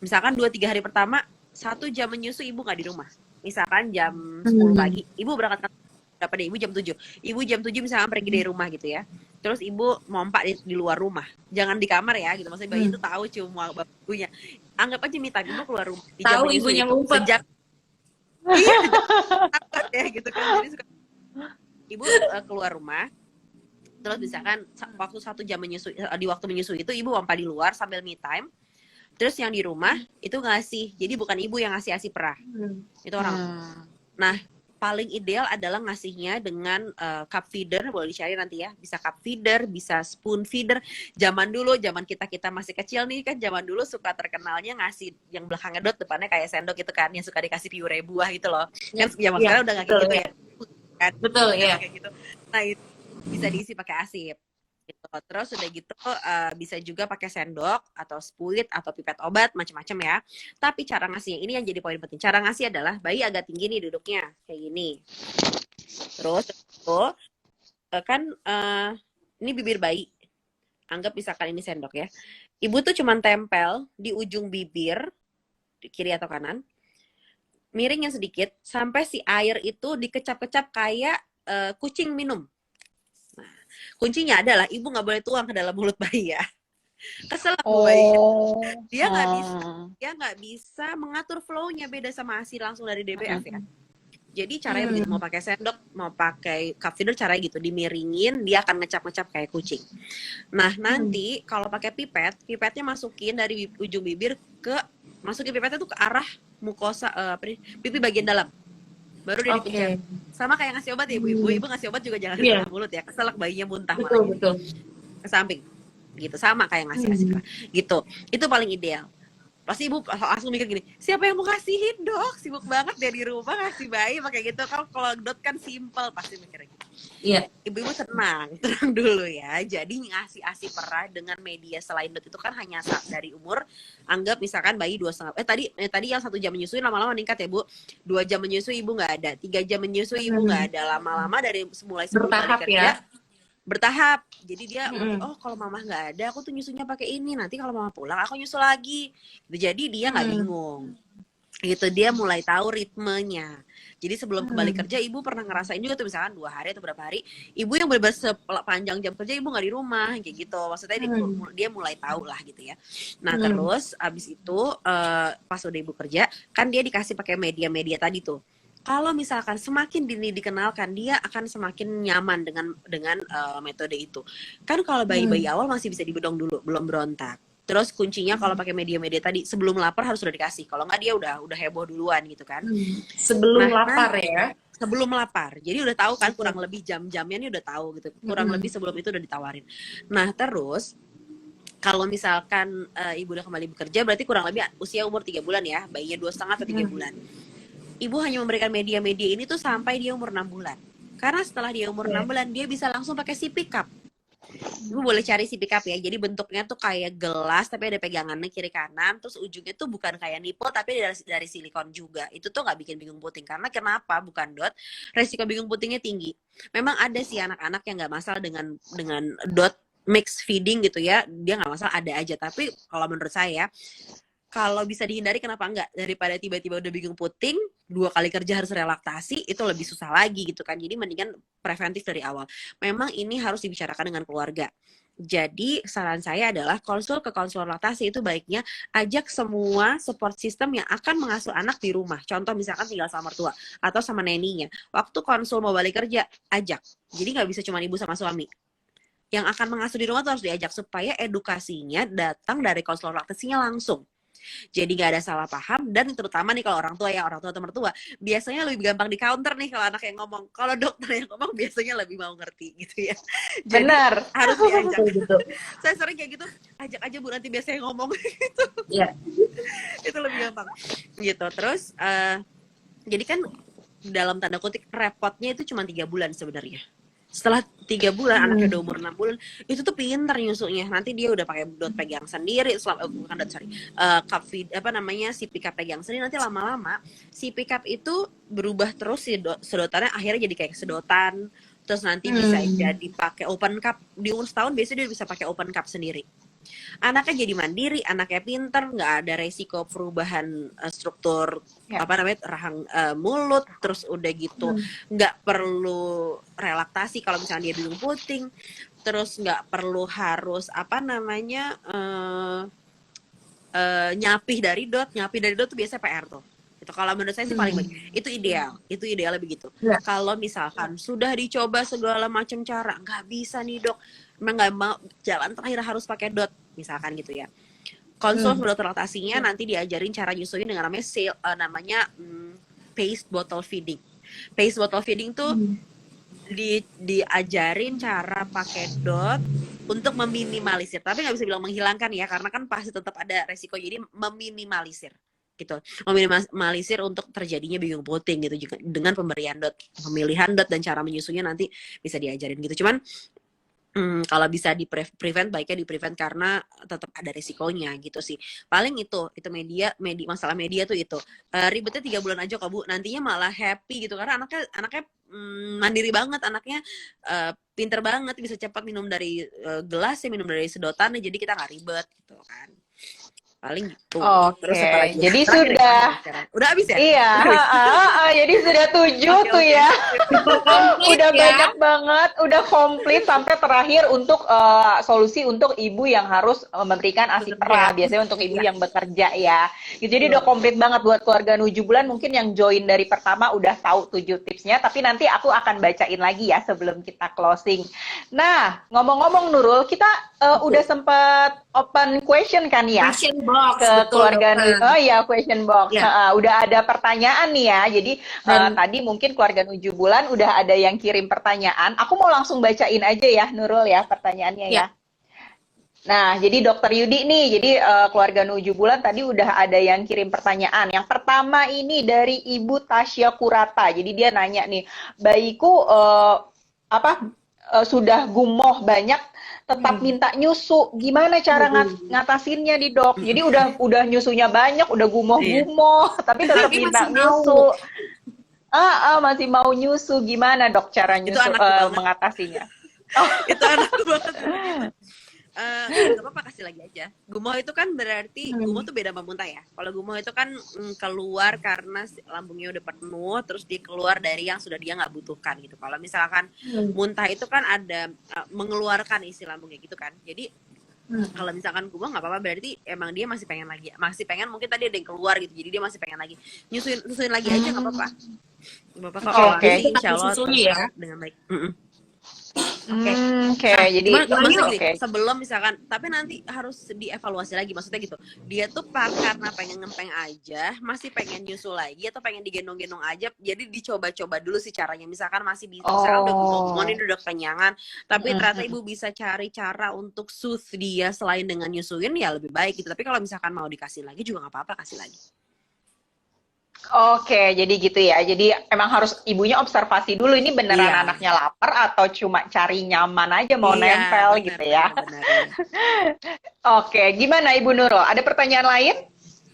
Misalkan 2-3 hari pertama 1 jam menyusu ibu nggak di rumah. Misalkan jam 10 pagi, ibu berangkat berapa deh? Ibu jam 7. Ibu jam 7 misalkan pergi dari rumah gitu ya. Terus ibu mompa di luar rumah. Jangan di kamar ya gitu. Maksudnya bayi itu tahu cuma ibunya. Anggap aja me time, ibu keluar rumah. Tahu ibunya ngumpet. Iya, takut ya gitu kan. Jadi suka ibu keluar rumah, terus misalkan waktu 1 jam menyusui, di waktu menyusui itu ibu pompa di luar sambil me time. Terus yang di rumah itu ngasih. Jadi bukan ibu yang ngasih ASI perah. Itu orang. Nah, paling ideal adalah ngasihnya dengan cup feeder, boleh dicari nanti ya. Bisa cup feeder, bisa spoon feeder. Zaman dulu, zaman kita masih kecil nih kan, zaman dulu suka terkenalnya ngasih yang belakangnya dot, depannya kayak sendok gitu kan, yang suka dikasih puree buah gitu loh. Kan zaman sekarang udah nggak kayak gitu ya. Kan? Betul ya. Kayak gitu. Nah, itu bisa diisi pakai asip. Gitu. Terus udah gitu bisa juga pakai sendok atau spuit atau pipet obat macam-macam ya. Tapi cara ngasihnya ini yang jadi poin penting. Cara ngasih adalah bayi agak tinggi nih duduknya kayak gini. Terus itu kan ini bibir bayi. Anggap misalkan ini sendok ya. Ibu tuh cuman tempel di ujung bibir di kiri atau kanan. Miringnya sedikit sampai si air itu dikecap-kecap kayak kucing minum. Kuncinya adalah ibu nggak boleh tuang ke dalam mulut bayi ya. Kesel bayi. Dia nggak bisa mengatur flow-nya, beda sama ASI langsung dari DBF ya. Jadi caranya begitu, mau pakai sendok, mau pakai cup feeder, caranya gitu, dimiringin, dia akan ngecap-ngecap kayak kucing. Nah nanti kalau pakai pipetnya masukin dari ujung bibir masukin pipetnya tuh ke arah mukosa pipi bagian dalam. Baru dia dipencet. Sama kayak ngasih obat ya ibu ngasih obat juga jangan ke mulut ya, keselak bayinya muntah malah betul. Ke samping gitu, sama kayak ngasih ASI gitu. Itu paling ideal. Pasti ibu langsung mikir gini, siapa yang mau kasihin dok, sibuk banget dia di rumah ngasih bayi pakai gitu. Kalau dot kan simple, pasti mikirnya gitu. Iya. Ibu-ibu tenang dulu ya. Jadi ngasih ASI perah dengan media selain dot itu kan hanya dari umur, anggap misalkan bayi 2,5. Tadi yang 1 jam menyusui lama-lama meningkat ya bu. 2 jam menyusui ibu nggak ada, 3 jam menyusui ibu nggak ada. Lama-lama dari mulai sebelum balik kerja, bertahap. Jadi dia oh kalau mama nggak ada aku tuh nyusunya pakai ini, nanti kalau mama pulang aku nyusul lagi. Jadi dia nggak bingung gitu, dia mulai tahu ritmenya. Jadi sebelum kembali kerja ibu pernah ngerasain juga tuh, misalkan 2 hari atau berapa hari ibu yang berbahas sepanjang jam kerja ibu nggak di rumah kayak gitu. Maksudnya dia mulai tahu lah gitu ya. Nah terus abis itu pas udah ibu kerja kan dia dikasih pakai media tadi tuh. Kalau misalkan semakin dini dikenalkan, dia akan semakin nyaman dengan metode itu. Kan kalau bayi-bayi awal masih bisa dibedong dulu, belum berontak. Terus kuncinya kalau pakai media-media tadi, sebelum lapar harus udah dikasih. Kalau nggak dia udah heboh duluan gitu kan. Sebelum lapar ya. Sebelum lapar. Jadi udah tahu kan kurang lebih jam-jamnya nih udah tahu gitu. Kurang lebih sebelum itu udah ditawarin. Nah, terus kalau misalkan ibu udah kembali bekerja berarti kurang lebih usia umur 3 bulan ya. Bayinya 2,5 atau 3 bulan. Ibu hanya memberikan media-media ini tuh sampai dia umur 6 bulan. Karena setelah dia umur 6 bulan, dia bisa langsung pakai sippy cup. Ibu boleh cari sippy cup ya. Jadi bentuknya tuh kayak gelas, tapi ada pegangannya kiri kanan. Terus ujungnya tuh bukan kayak nipple, tapi dari silikon juga. Itu tuh nggak bikin bingung puting. Karena kenapa? Bukan dot. Resiko bingung putingnya tinggi. Memang ada sih anak-anak yang nggak masalah dengan dot mix feeding gitu ya. Dia nggak masalah, ada aja. Tapi kalau menurut saya, kalau bisa dihindari kenapa enggak, daripada tiba-tiba udah bingung puting 2 kali kerja harus relaktasi, itu lebih susah lagi gitu kan. Jadi mendingan preventif dari awal. Memang ini harus dibicarakan dengan keluarga. Jadi saran saya adalah konsul ke konselor laktasi itu baiknya ajak semua support system yang akan mengasuh anak di rumah. Contoh misalkan tinggal sama mertua atau sama neninya. Waktu konsul mau balik kerja, ajak. Jadi nggak bisa cuma ibu sama suami. Yang akan mengasuh di rumah tuh harus diajak supaya edukasinya datang dari konselor laktasinya langsung. Jadi nggak ada salah paham, dan terutama nih kalau orang tua atau mertua biasanya lebih gampang di counter nih kalau anak yang ngomong. Kalau dokter yang ngomong biasanya lebih mau ngerti gitu ya. Jadi benar, harus diajak gitu. Saya sering kayak gitu, ajak aja bu nanti biasanya ngomong gitu. Iya. Itu lebih gampang gitu. Terus jadi kan dalam tanda kutip repotnya itu cuma 3 bulan sebenarnya. Setelah 3 bulan anaknya udah umur 6 bulan itu tuh pinter nyusunya. Nanti dia udah pakai dot pegang sendiri, bukan dot cup feed sippy cup pegang sendiri. Nanti lama-lama sippy cup itu berubah terus sedotannya akhirnya jadi kayak sedotan. Terus nanti bisa jadi pakai open cup. Di umur setahun biasanya dia bisa pakai open cup sendiri. Anaknya jadi mandiri, anaknya pinter, nggak ada resiko perubahan struktur rahang mulut, terus udah gitu nggak perlu relaktasi kalau misalnya dia bingung puting, terus nggak perlu harus nyapih dari dot tuh biasanya PR tuh. Itu kalau menurut saya sih paling baik. Itu ideal. Itu idealnya begitu. Ya. Kalau misalkan sudah dicoba segala macam cara, nggak bisa nih dok, emang nggak mau, jalan terakhir harus pakai dot, misalkan gitu ya. Konsul sama dokter laktasinya nanti diajarin cara nyusuin dengan namanya paced bottle feeding. Paced bottle feeding tuh diajarin cara pakai dot untuk meminimalisir, tapi nggak bisa bilang menghilangkan ya, karena kan pasti tetap ada resiko, jadi meminimalisir gitu, meminimalisir untuk terjadinya bingung puting gitu juga dengan pemberian dot, pemilihan dot dan cara menyusunya nanti bisa diajarin gitu. Cuman kalau bisa di prevent, baiknya di prevent karena tetap ada resikonya gitu sih. Paling itu media masalah media tuh itu ribetnya 3 bulan aja kok Bu, nantinya malah happy gitu karena anaknya mandiri banget, anaknya pinter banget, bisa cepat minum dari gelas ya, minum dari sedotan, jadi kita nggak ribet gitu kan. Paling gitu. Terus apa lagi? Jadi Terakhir sudah udah habis ya? iya, jadi sudah 7 tuh ya. Udah banyak banget, udah komplit sampai terakhir untuk solusi untuk ibu yang harus memberikan ASI perah, biasanya untuk ibu yang bekerja ya. Jadi udah komplit banget buat keluarga 7 bulan, mungkin yang join dari pertama udah tahu 7 tipsnya, tapi nanti aku akan bacain lagi ya sebelum kita closing. Nah, ngomong-ngomong Nurul, kita udah sempat open question kan ya? Question box, ke keluarga question box. Ya. Udah ada pertanyaan nih ya. Jadi tadi mungkin keluarga 7 bulan udah ada yang kirim pertanyaan. Aku mau langsung bacain aja ya Nurul ya pertanyaannya ya. Nah, jadi Dokter Yudi nih, jadi keluarga 7 bulan tadi udah ada yang kirim pertanyaan. Yang pertama ini dari Ibu Tasya Kurata. Jadi dia nanya nih, bayiku sudah gumoh banyak, tetap minta nyusu, gimana cara ngatasinnya di dok? Jadi udah nyusunya banyak, udah gumoh-gumoh, tapi tetap minta nyusu. Masih mau nyusu, gimana dok cara nyusu mengatasinya? Itu anak banget. Gak apa-apa, kasih lagi aja. Gumoh itu kan berarti gumoh tuh beda sama muntah ya. Kalau gumoh itu kan keluar karena lambungnya udah penuh, terus dia keluar dari yang sudah dia nggak butuhkan gitu. Kalau misalkan muntah itu kan ada mengeluarkan isi lambungnya gitu kan. Jadi kalau misalkan gumoh nggak apa-apa, berarti emang dia masih pengen mungkin tadi ada yang keluar gitu, jadi dia masih pengen lagi nyusuin lagi aja, nggak apa-apa. Nggak apa-apa kalau insya Allah ya dengan baik. Oke, jadi sebelum misalkan, tapi nanti harus dievaluasi lagi, maksudnya gitu. Dia tuh karena pengen ngempeng aja, masih pengen nyusu lagi, atau pengen digendong-gendong aja. Jadi dicoba-coba dulu sih caranya. Misalkan masih bisa, udah gumoh ini udah kenyangan, tapi ternyata ibu bisa cari cara untuk soothe dia selain dengan nyusuin, ya lebih baik gitu. Tapi kalau misalkan mau dikasih lagi juga nggak apa-apa, kasih lagi. Oke, jadi gitu ya. Jadi emang harus ibunya observasi dulu, ini beneran anaknya lapar atau cuma cari nyaman aja mau nempel gitu ya. Oke, gimana Ibu Nurul? Ada pertanyaan lain?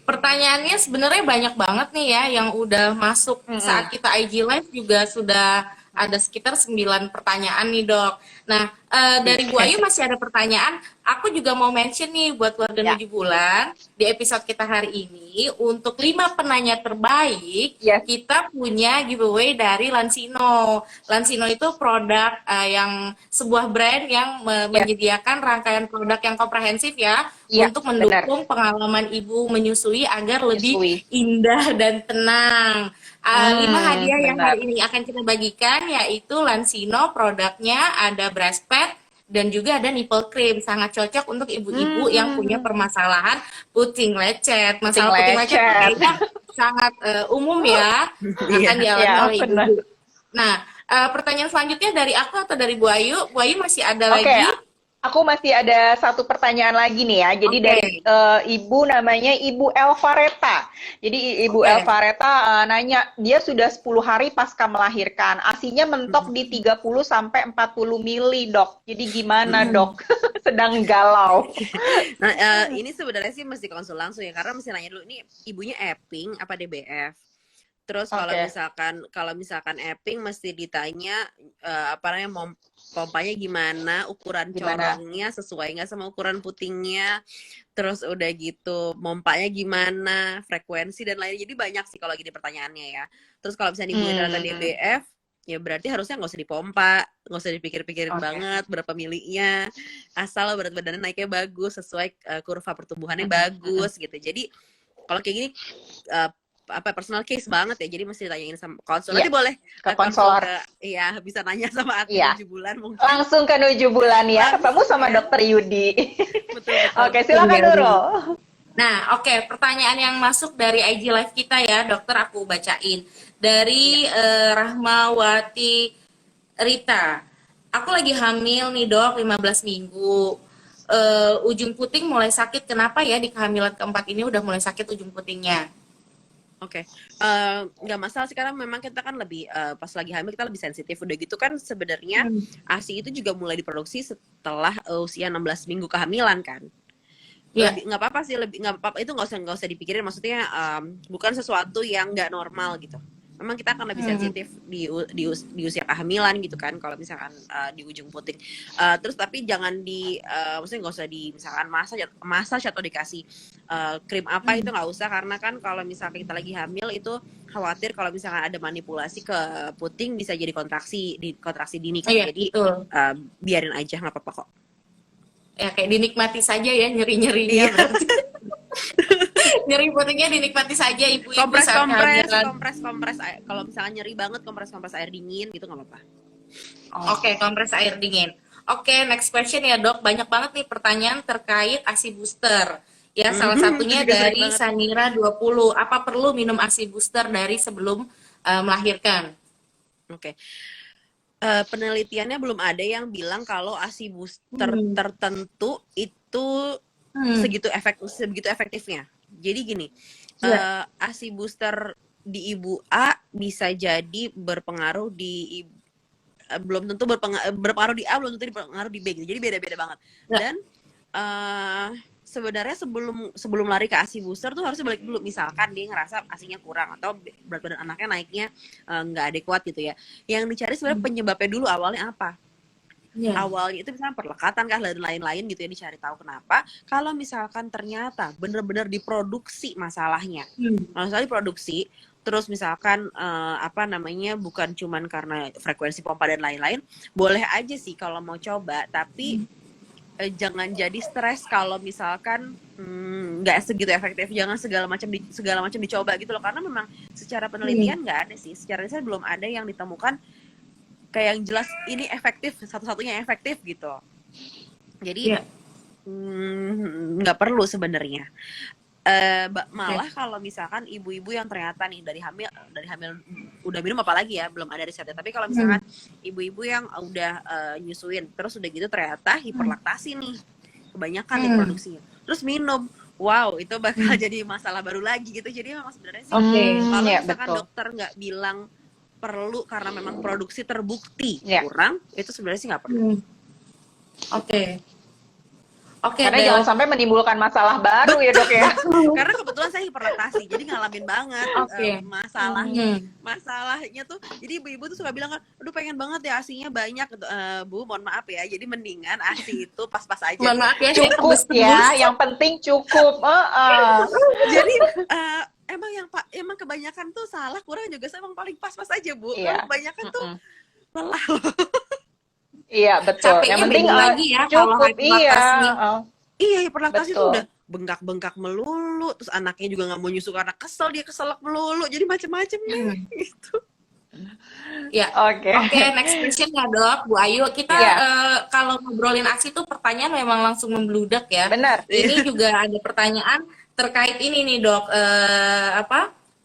Pertanyaannya sebenarnya banyak banget nih ya yang udah masuk saat kita IG Live, juga sudah ada sekitar 9 pertanyaan nih dok. Nah, dari Bu Ayu masih ada pertanyaan. Aku juga mau mention nih buat keluarga 7 bulan di episode kita hari ini, untuk 5 penanya terbaik kita punya giveaway dari Lansino. Lansino itu produk yang sebuah brand yang menyediakan rangkaian produk yang komprehensif ya, untuk mendukung pengalaman ibu menyusui agar lebih indah dan tenang. 5 hadiah yang hari ini akan kita bagikan yaitu Lansino, produknya ada breast pad dan juga ada nipple cream, sangat cocok untuk ibu-ibu yang punya permasalahan puting lecet. Masalah puting lecet kayaknya sangat umum ya, akan dialami oleh ibu. Nah, pertanyaan selanjutnya dari aku atau dari Bu Ayu? Bu Ayu masih ada lagi? Aku masih ada satu pertanyaan lagi nih ya. Jadi dari ibu namanya Ibu Elvareta. Jadi Ibu Elvareta nanya, dia sudah 10 hari pasca melahirkan. ASINya mentok di 30 sampai 40 mili, Dok. Jadi gimana, Dok? Sedang galau. Nah, ini sebenarnya sih mesti konsul langsung ya, karena mesti nanya dulu, ini ibunya Epping apa DBF? Terus kalau misalkan Epping mesti ditanya pompanya gimana, ukuran corongnya sesuai nggak sama ukuran putingnya, terus udah gitu pompanya gimana, frekuensi dan lain. Jadi banyak sih kalau gini pertanyaannya ya. Terus kalau misalnya ibunya ternyata DBF, ya berarti harusnya nggak usah dipompa, nggak usah dipikir-pikirin banget berapa milinya, asal berat badannya naiknya bagus, sesuai kurva pertumbuhannya bagus gitu. Jadi kalau kayak gini apa personal case banget ya, jadi mesti ditanyain sama konsul. Iya, Nanti boleh ke konsul konselor. ke, ya bisa nanya sama aku Iya, 7 bulan mungkin. langsung ke 7 bulan ya, ketemu Langsung sama ya. dokter Yudi. Betul betul. Oke, silakan Nurul. Nah, oke, pertanyaan yang masuk dari IG Live kita ya, dokter, aku bacain. Dari Iya. Rahmawati Rita. Aku lagi hamil nih dok, 15 minggu. Ujung puting mulai sakit, kenapa ya di kehamilan keempat ini udah mulai sakit ujung putingnya? Oke, nggak masalah sih karena memang kita kan lebih pas lagi hamil kita lebih sensitif. Udah gitu kan sebenarnya ASI itu juga mulai diproduksi setelah usia 16 minggu kehamilan kan. Iya. Lebih nggak apa-apa sih, lebih nggak apa-apa, itu nggak usah dipikirin. Maksudnya bukan sesuatu yang nggak normal gitu. Memang kita akan lebih sensitif di usia kehamilan gitu kan, kalau misalkan di ujung puting. Terus tapi jangan maksudnya nggak usah di misalkan massage atau dikasih krim apa, itu nggak usah, karena kan kalau misalkan kita lagi hamil itu khawatir kalau misalkan ada manipulasi ke puting bisa jadi kontraksi dini kan. Iya, Jadi betul. biarin aja, nggak apa-apa kok. Ya kayak dinikmati saja ya nyeri-nyerinya. Iya. Berarti. Nyeri putingnya dinikmati saja ibu-ibu saat kehamilan. kompres kalau misalnya nyeri banget, kompres air dingin gitu nggak apa-apa. Oke, kompres air dingin. Oke, next question ya dok. Banyak banget nih pertanyaan terkait ASI booster. Ya, salah satunya Juga sering dari banget. Sanira 20. Apa perlu minum ASI booster dari sebelum melahirkan? Oke. Penelitiannya belum ada yang bilang kalau ASI booster tertentu itu segitu efektifnya. Jadi gini, ASI booster di ibu A bisa jadi berpengaruh di belum tentu berpengaruh di A, belum tentu berpengaruh di B gitu. Jadi beda-beda banget. Dan sebenarnya sebelum lari ke ASI booster tuh harusnya balik dulu. Misalkan dia ngerasa ASInya kurang atau berat badan anaknya naiknya nggak adekuat gitu ya. Yang dicari sebenarnya penyebabnya dulu, awalnya apa. Awalnya itu misalnya perlekatan kah dan lain-lain gitu ya, dicari tahu kenapa. Kalau misalkan ternyata benar-benar diproduksi masalahnya, masalah diproduksi, terus misalkan bukan cuman karena frekuensi pompa dan lain-lain, boleh aja sih kalau mau coba, tapi jangan jadi stres kalau misalkan nggak segitu efektif. Jangan segala macam dicoba gitu loh, karena memang secara penelitian nggak ada sih, secara riset belum ada yang ditemukan kayak yang jelas ini efektif, satu-satunya yang efektif gitu. Jadi nggak perlu sebenarnya. Malah kalau misalkan ibu-ibu yang ternyata nih dari hamil udah minum, apalagi ya belum ada risetnya, tapi kalau misalkan ibu-ibu yang udah nyusuin terus udah gitu ternyata hiperlaktasi nih, kebanyakan nih produksinya, terus minum, wow, itu bakal jadi masalah baru lagi gitu. Jadi memang sebenarnya sih kalau misalkan dokter nggak bilang perlu karena memang produksi terbukti kurang, itu sebenarnya sih nggak perlu. Oke, karena jangan sampai menimbulkan masalah baru ya dok ya. Karena kebetulan saya hiperlaktasi, jadi ngalamin banget masalahnya tuh. Jadi ibu-ibu tuh suka bilang kan, aduh pengen banget ya ASInya banyak. Bu, mohon maaf ya, jadi mendingan ASI itu pas-pas aja. Mohon maaf ya, cukup ya, yang penting cukup. Jadi emang kebanyakan tuh salah, kurang juga emang paling pas-pas aja Bu. Kalau kebanyakan tuh lelah loh. Iya betul. Capeknya yang penting lagi ya cukup. Iya, hiperlaktasi tuh udah bengkak melulu, terus anaknya juga nggak mau nyusu karena dia keselak melulu, jadi macam-macam nih gitu. Ya, oke. Next question ya dok, Bu Ayu. Kita kalau ngobrolin ASI tuh pertanyaan memang langsung membludak ya. Benar. Ini juga ada pertanyaan terkait ini nih dok,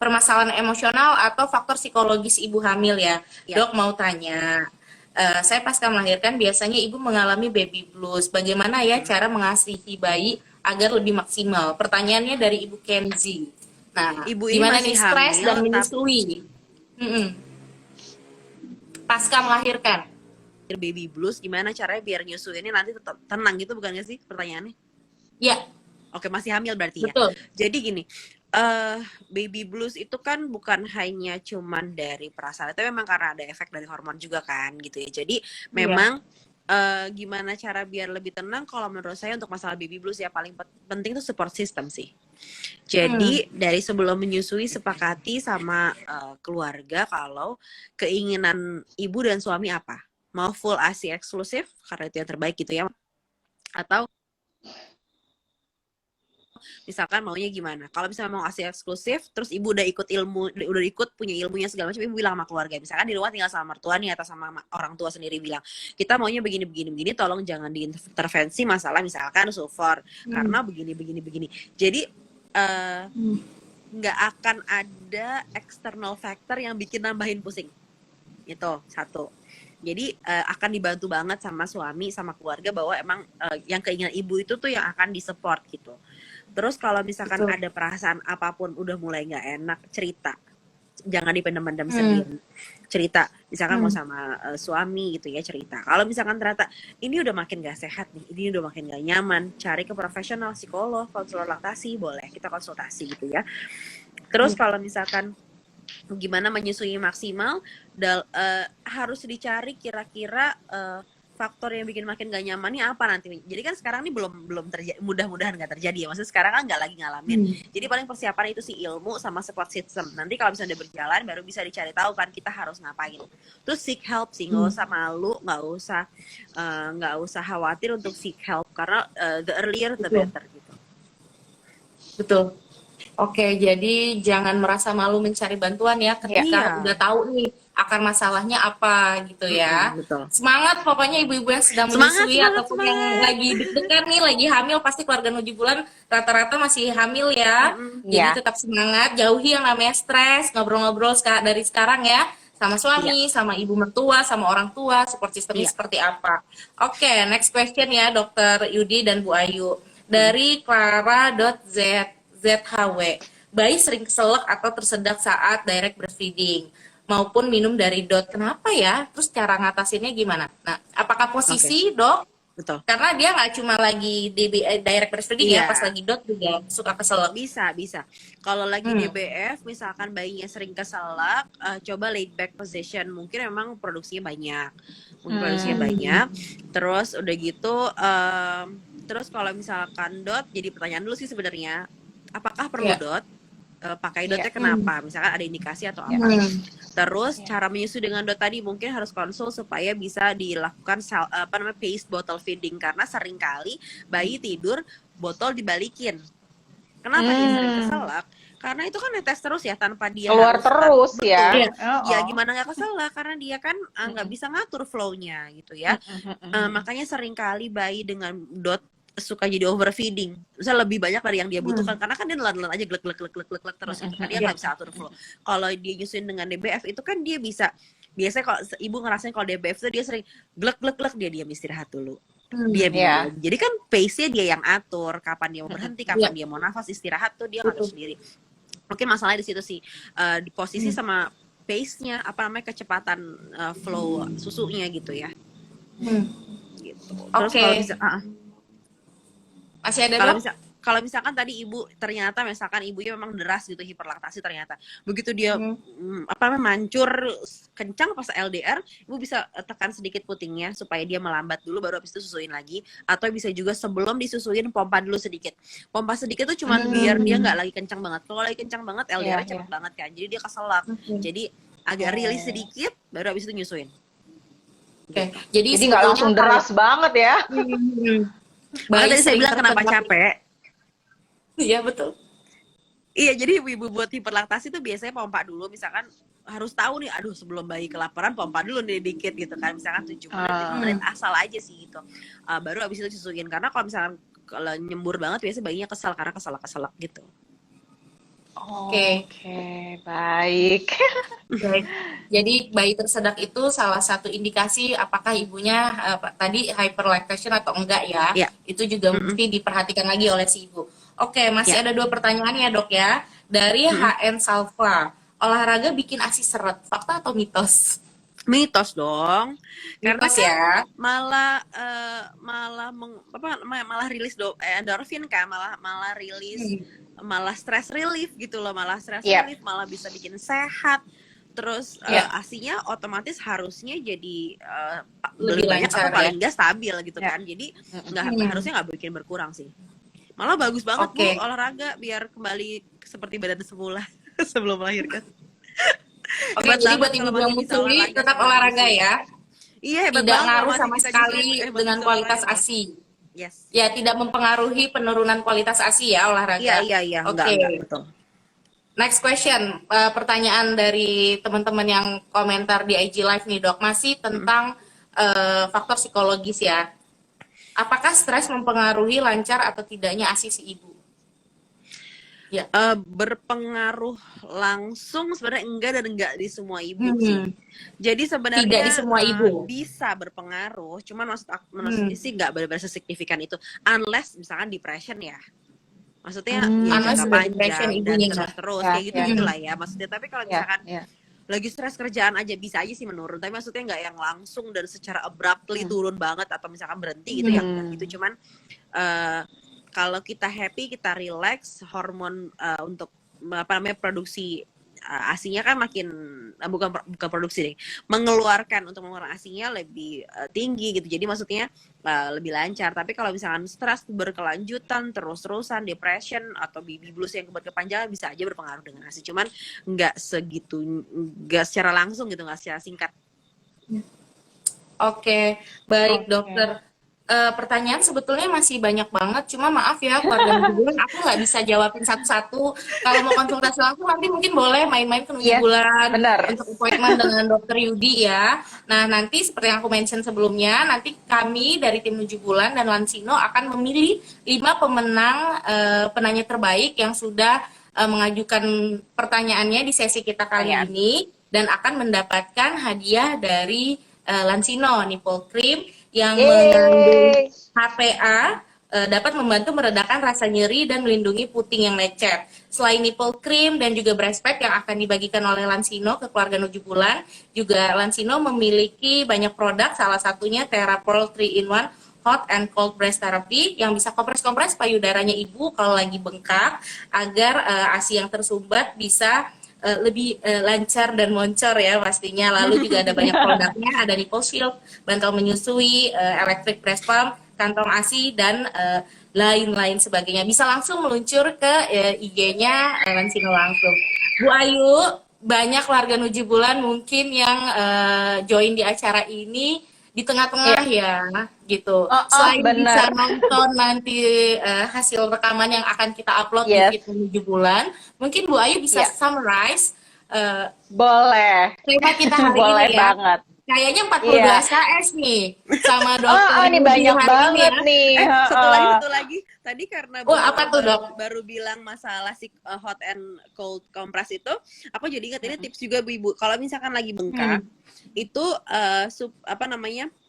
permasalahan emosional atau faktor psikologis ibu hamil ya. Dok mau tanya. Saya pasca melahirkan biasanya ibu mengalami baby blues. Bagaimana ya cara mengasihi bayi agar lebih maksimal? Pertanyaannya dari Ibu Kenzi. Nah, ibu ini gimana masih nih stres hamil, dan menyusui? Pasca melahirkan. Baby blues, gimana caranya biar nyusuinnya nanti tetap tenang gitu, bukan nggak sih pertanyaannya? Ya. Oke, masih hamil berarti. Betul. Ya. Jadi gini, baby blues itu kan bukan hanya cuman dari perasaan, itu memang karena ada efek dari hormon juga kan gitu ya. Jadi memang gimana cara biar lebih tenang, kalau menurut saya untuk masalah baby blues ya paling penting itu support system sih. Jadi dari sebelum menyusui sepakati sama keluarga kalau keinginan ibu dan suami apa, mau full ASI eksklusif karena itu yang terbaik gitu ya, atau misalkan maunya gimana. Kalau misalnya mau ASI eksklusif, terus ibu udah ikut punya ilmunya segala macam, ibu bilang sama keluarga. Misalkan di rumah tinggal sama mertua nih atau sama orang tua sendiri, bilang kita maunya begini begini begini, tolong jangan diintervensi masalah misalkan sulfur karena begini begini begini. Jadi nggak akan ada external factor yang bikin nambahin pusing. Itu satu. Jadi akan dibantu banget sama suami, sama keluarga, bahwa emang yang keinginan ibu itu tuh yang akan disupport gitu. Terus kalau misalkan ada perasaan apapun udah mulai nggak enak, cerita. Jangan dipendam-pendam sendiri. Cerita, misalkan mau sama suami gitu ya, cerita. Kalau misalkan ternyata ini udah makin gak sehat nih, ini udah makin gak nyaman, cari ke profesional, psikolog, konselor laktasi, boleh kita konsultasi gitu ya. Terus kalau misalkan gimana menyusui maksimal, harus dicari kira-kira faktor yang bikin makin gak nyaman ini apa nanti. Jadi kan sekarang ini belum terjadi, mudah-mudahan nggak terjadi ya. Maksudnya sekarang kan nggak lagi ngalamin. Jadi paling persiapan itu sih ilmu sama support system. Nanti kalau misalnya udah berjalan baru bisa dicari tahu kan kita harus ngapain. Terus seek help sih, nggak usah malu, nggak usah khawatir untuk seek help, karena the earlier the better gitu. Betul. Oke, jadi jangan merasa malu mencari bantuan ya ketika udah tahu nih akar masalahnya apa gitu ya. Betul. Semangat pokoknya ibu-ibu yang sedang menyusui ataupun yang lagi deg-degan nih, lagi hamil, pasti keluarga 7 bulan rata-rata masih hamil ya. Jadi tetap semangat, jauhi yang namanya stres, ngobrol-ngobrol dari sekarang ya sama suami, sama ibu mertua, sama orang tua, support sistemnya seperti apa. Oke, next question ya Dokter Yudi dan Bu Ayu. Dari Clara.ZHW, bayi sering keselak atau tersedak saat direct breastfeeding maupun minum dari dot. Kenapa ya? Terus cara ngatasinnya gimana? Nah, apakah posisi dok? Betul. Karena dia nggak cuma lagi direct breastfeeding ya, pas lagi dot juga suka keselak. Bisa. Kalau lagi DBF, misalkan bayinya sering keselak, coba laid back position. Mungkin memang produksinya banyak. Terus udah gitu, terus kalau misalkan dot, jadi pertanyaan dulu sih sebenarnya, apakah perlu dot? Pakai dotnya kenapa? Misalkan ada indikasi atau apa? Terus cara menyusui dengan dot tadi mungkin harus konsul supaya bisa dilakukan paced bottle feeding, karena seringkali bayi tidur botol dibalikin. Kenapa dia sering keselak? Karena itu kan netes terus ya tanpa dia keluar terus ya. Ya gimana nggak keselak, karena dia kan nggak bisa ngatur flow-nya gitu ya. Makanya seringkali bayi dengan dot suka jadi overfeeding, misalnya lebih banyak dari yang dia butuhkan, karena kan dia nelan aja glek terus gitu kan, dia nggak bisa atur flow. Kalau dia nyusuin dengan DBF itu kan dia bisa, biasanya kalau ibu ngerasain kalau DBF itu dia sering glek dia diam istirahat dulu, dia jadi kan pace-nya dia yang atur, kapan dia mau berhenti, kapan dia mau nafas istirahat tuh dia ngatur sendiri. Mungkin masalahnya di situ sih, di posisi sama pace-nya, apa namanya, kecepatan flow susunya gitu ya. Gitu. Terus kalau bisa masih ada kalau misalkan tadi ibu ternyata misalkan ibunya memang deras gitu hiperlaktasi, ternyata begitu dia mancur kencang pas LDR, ibu bisa tekan sedikit putingnya supaya dia melambat dulu, baru habis itu susuin lagi. Atau bisa juga sebelum disusuin pompa dulu sedikit. Pompa sedikit tuh cuman biar dia nggak lagi kencang banget. Kalau lagi kencang banget LDR cepet banget kan, jadi dia keselak. Jadi agak rilis sedikit baru habis itu nyusuin. Jadi nggak langsung deras banget ya. Makanya tadi saya bilang kenapa capek. Iya betul. Iya, jadi ibu-ibu buat hiperlaktasi tuh biasanya pompa dulu, misalkan harus tahu nih, aduh sebelum bayi kelaparan pompa dulu nih dikit gitu kan, misalkan 7 menit, 5 menit asal aja sih gitu. Baru abis itu susuin, karena kalau misalkan kalau nyembur banget biasanya bayinya kesal karena keselak gitu. Oke, baik. Jadi bayi tersedak itu salah satu indikasi apakah ibunya tadi hyperlactation atau enggak ya. Itu juga mesti diperhatikan lagi oleh si ibu. Oke, masih ada 2 pertanyaan ya dok ya. Dari HN Salva, olahraga bikin ASI seret, fakta atau mitos? Mitos dong, karena mitos ya. Malah rilis endorfin kan, malah rilis malah stress relief gitu loh, relief malah bisa bikin sehat. Terus ASI-nya otomatis harusnya jadi lebih banyak atau paling enggak stabil gitu kan. Jadi harusnya nggak bikin berkurang sih. Malah bagus banget Bu olahraga biar kembali seperti badan semula sebelum melahirkan. Jadi buat ibu yang menyusui tetap olahraga ya. Iya, hebat tidak banget. Ngaruh sama sekali dengan kualitas ASI. Yes. Ya, tidak mempengaruhi penurunan kualitas ASI ya olahraga. Iya, Oke. enggak, betul. Next question, pertanyaan dari teman-teman yang komentar di IG Live nih dok, masih tentang faktor psikologis ya. Apakah stres mempengaruhi lancar atau tidaknya ASI si ibu? Ya. Berpengaruh langsung sebenarnya enggak dan enggak di semua ibu sih. Jadi Tidak sebenarnya di semua ibu. bisa berpengaruh, cuman maksudnya sih enggak benar-benar sesignifikan itu. Unless misalkan depression ya. Maksudnya ya Unless jangka sudah depression panjang dan ibunya. terus Ya, kayak gitu ya. gitulah ya. Maksudnya tapi kalau Ya, misalkan ya. lagi stres kerjaan aja bisa aja sih menurun, tapi maksudnya nggak yang langsung dan secara abruptly turun banget atau misalkan berhenti gitu ya enggak gitu. Cuman kalau kita happy, kita relax, hormon untuk apa namanya produksi ASI-nya kan makin bukan produksi deh, mengeluarkan ASI-nya lebih tinggi gitu. Jadi maksudnya lebih lancar. Tapi kalau misalkan stres berkelanjutan, terus-terusan, depression atau baby blues yang berkepanjangan bisa aja berpengaruh dengan ASI. Cuman nggak secara langsung gitu, nggak secara singkat. Oke, baik dokter. Pertanyaan sebetulnya masih banyak banget, cuma maaf ya keluarga Nuju Bulan, aku nggak bisa jawabin satu-satu. Kalau mau konsultasi langsung nanti mungkin boleh main-main ke Nuju Bulan untuk appointment dengan dokter Yudi ya. Nah nanti seperti yang aku mention sebelumnya, nanti kami dari tim Nuju Bulan dan Lansino akan memilih 5 pemenang penanya terbaik yang sudah mengajukan pertanyaannya di sesi kita kali ini dan akan mendapatkan hadiah dari Lansino nipple cream yang mengandung HPA, dapat membantu meredakan rasa nyeri dan melindungi puting yang lecet. Selain nipple cream dan juga breast pad yang akan dibagikan oleh Lansino ke keluarga Nuju Bulan, juga Lansino memiliki banyak produk, salah satunya Therapol 3-in-1 Hot and Cold Breast Therapy yang bisa kompres-kompres payudaranya ibu kalau lagi bengkak agar ASI yang tersumbat bisa lebih lancar dan moncor ya pastinya. Lalu juga ada banyak produknya, ada nipple shield, bantal menyusui, electric breast pump, kantong ASI dan lain-lain sebagainya. Bisa langsung meluncur ke IG-nya Lansino langsung. Bu Ayu, banyak warga Nuju Bulan mungkin yang join di acara ini di tengah-tengah ya gitu. Selain bisa nonton nanti hasil rekaman yang akan kita upload di feed Nuju Bulan, mungkin Bu Ayu bisa summarize boleh tema kita hari boleh ini ya. Banget. Kayaknya 42 SKS nih sama dokter ini banyak banget ya. nih. Satu lagi. Tadi karena baru bilang masalah si hot and cold compress itu, aku jadi ingat ini tips juga Bu Ibu. Kalau misalkan lagi bengkak, itu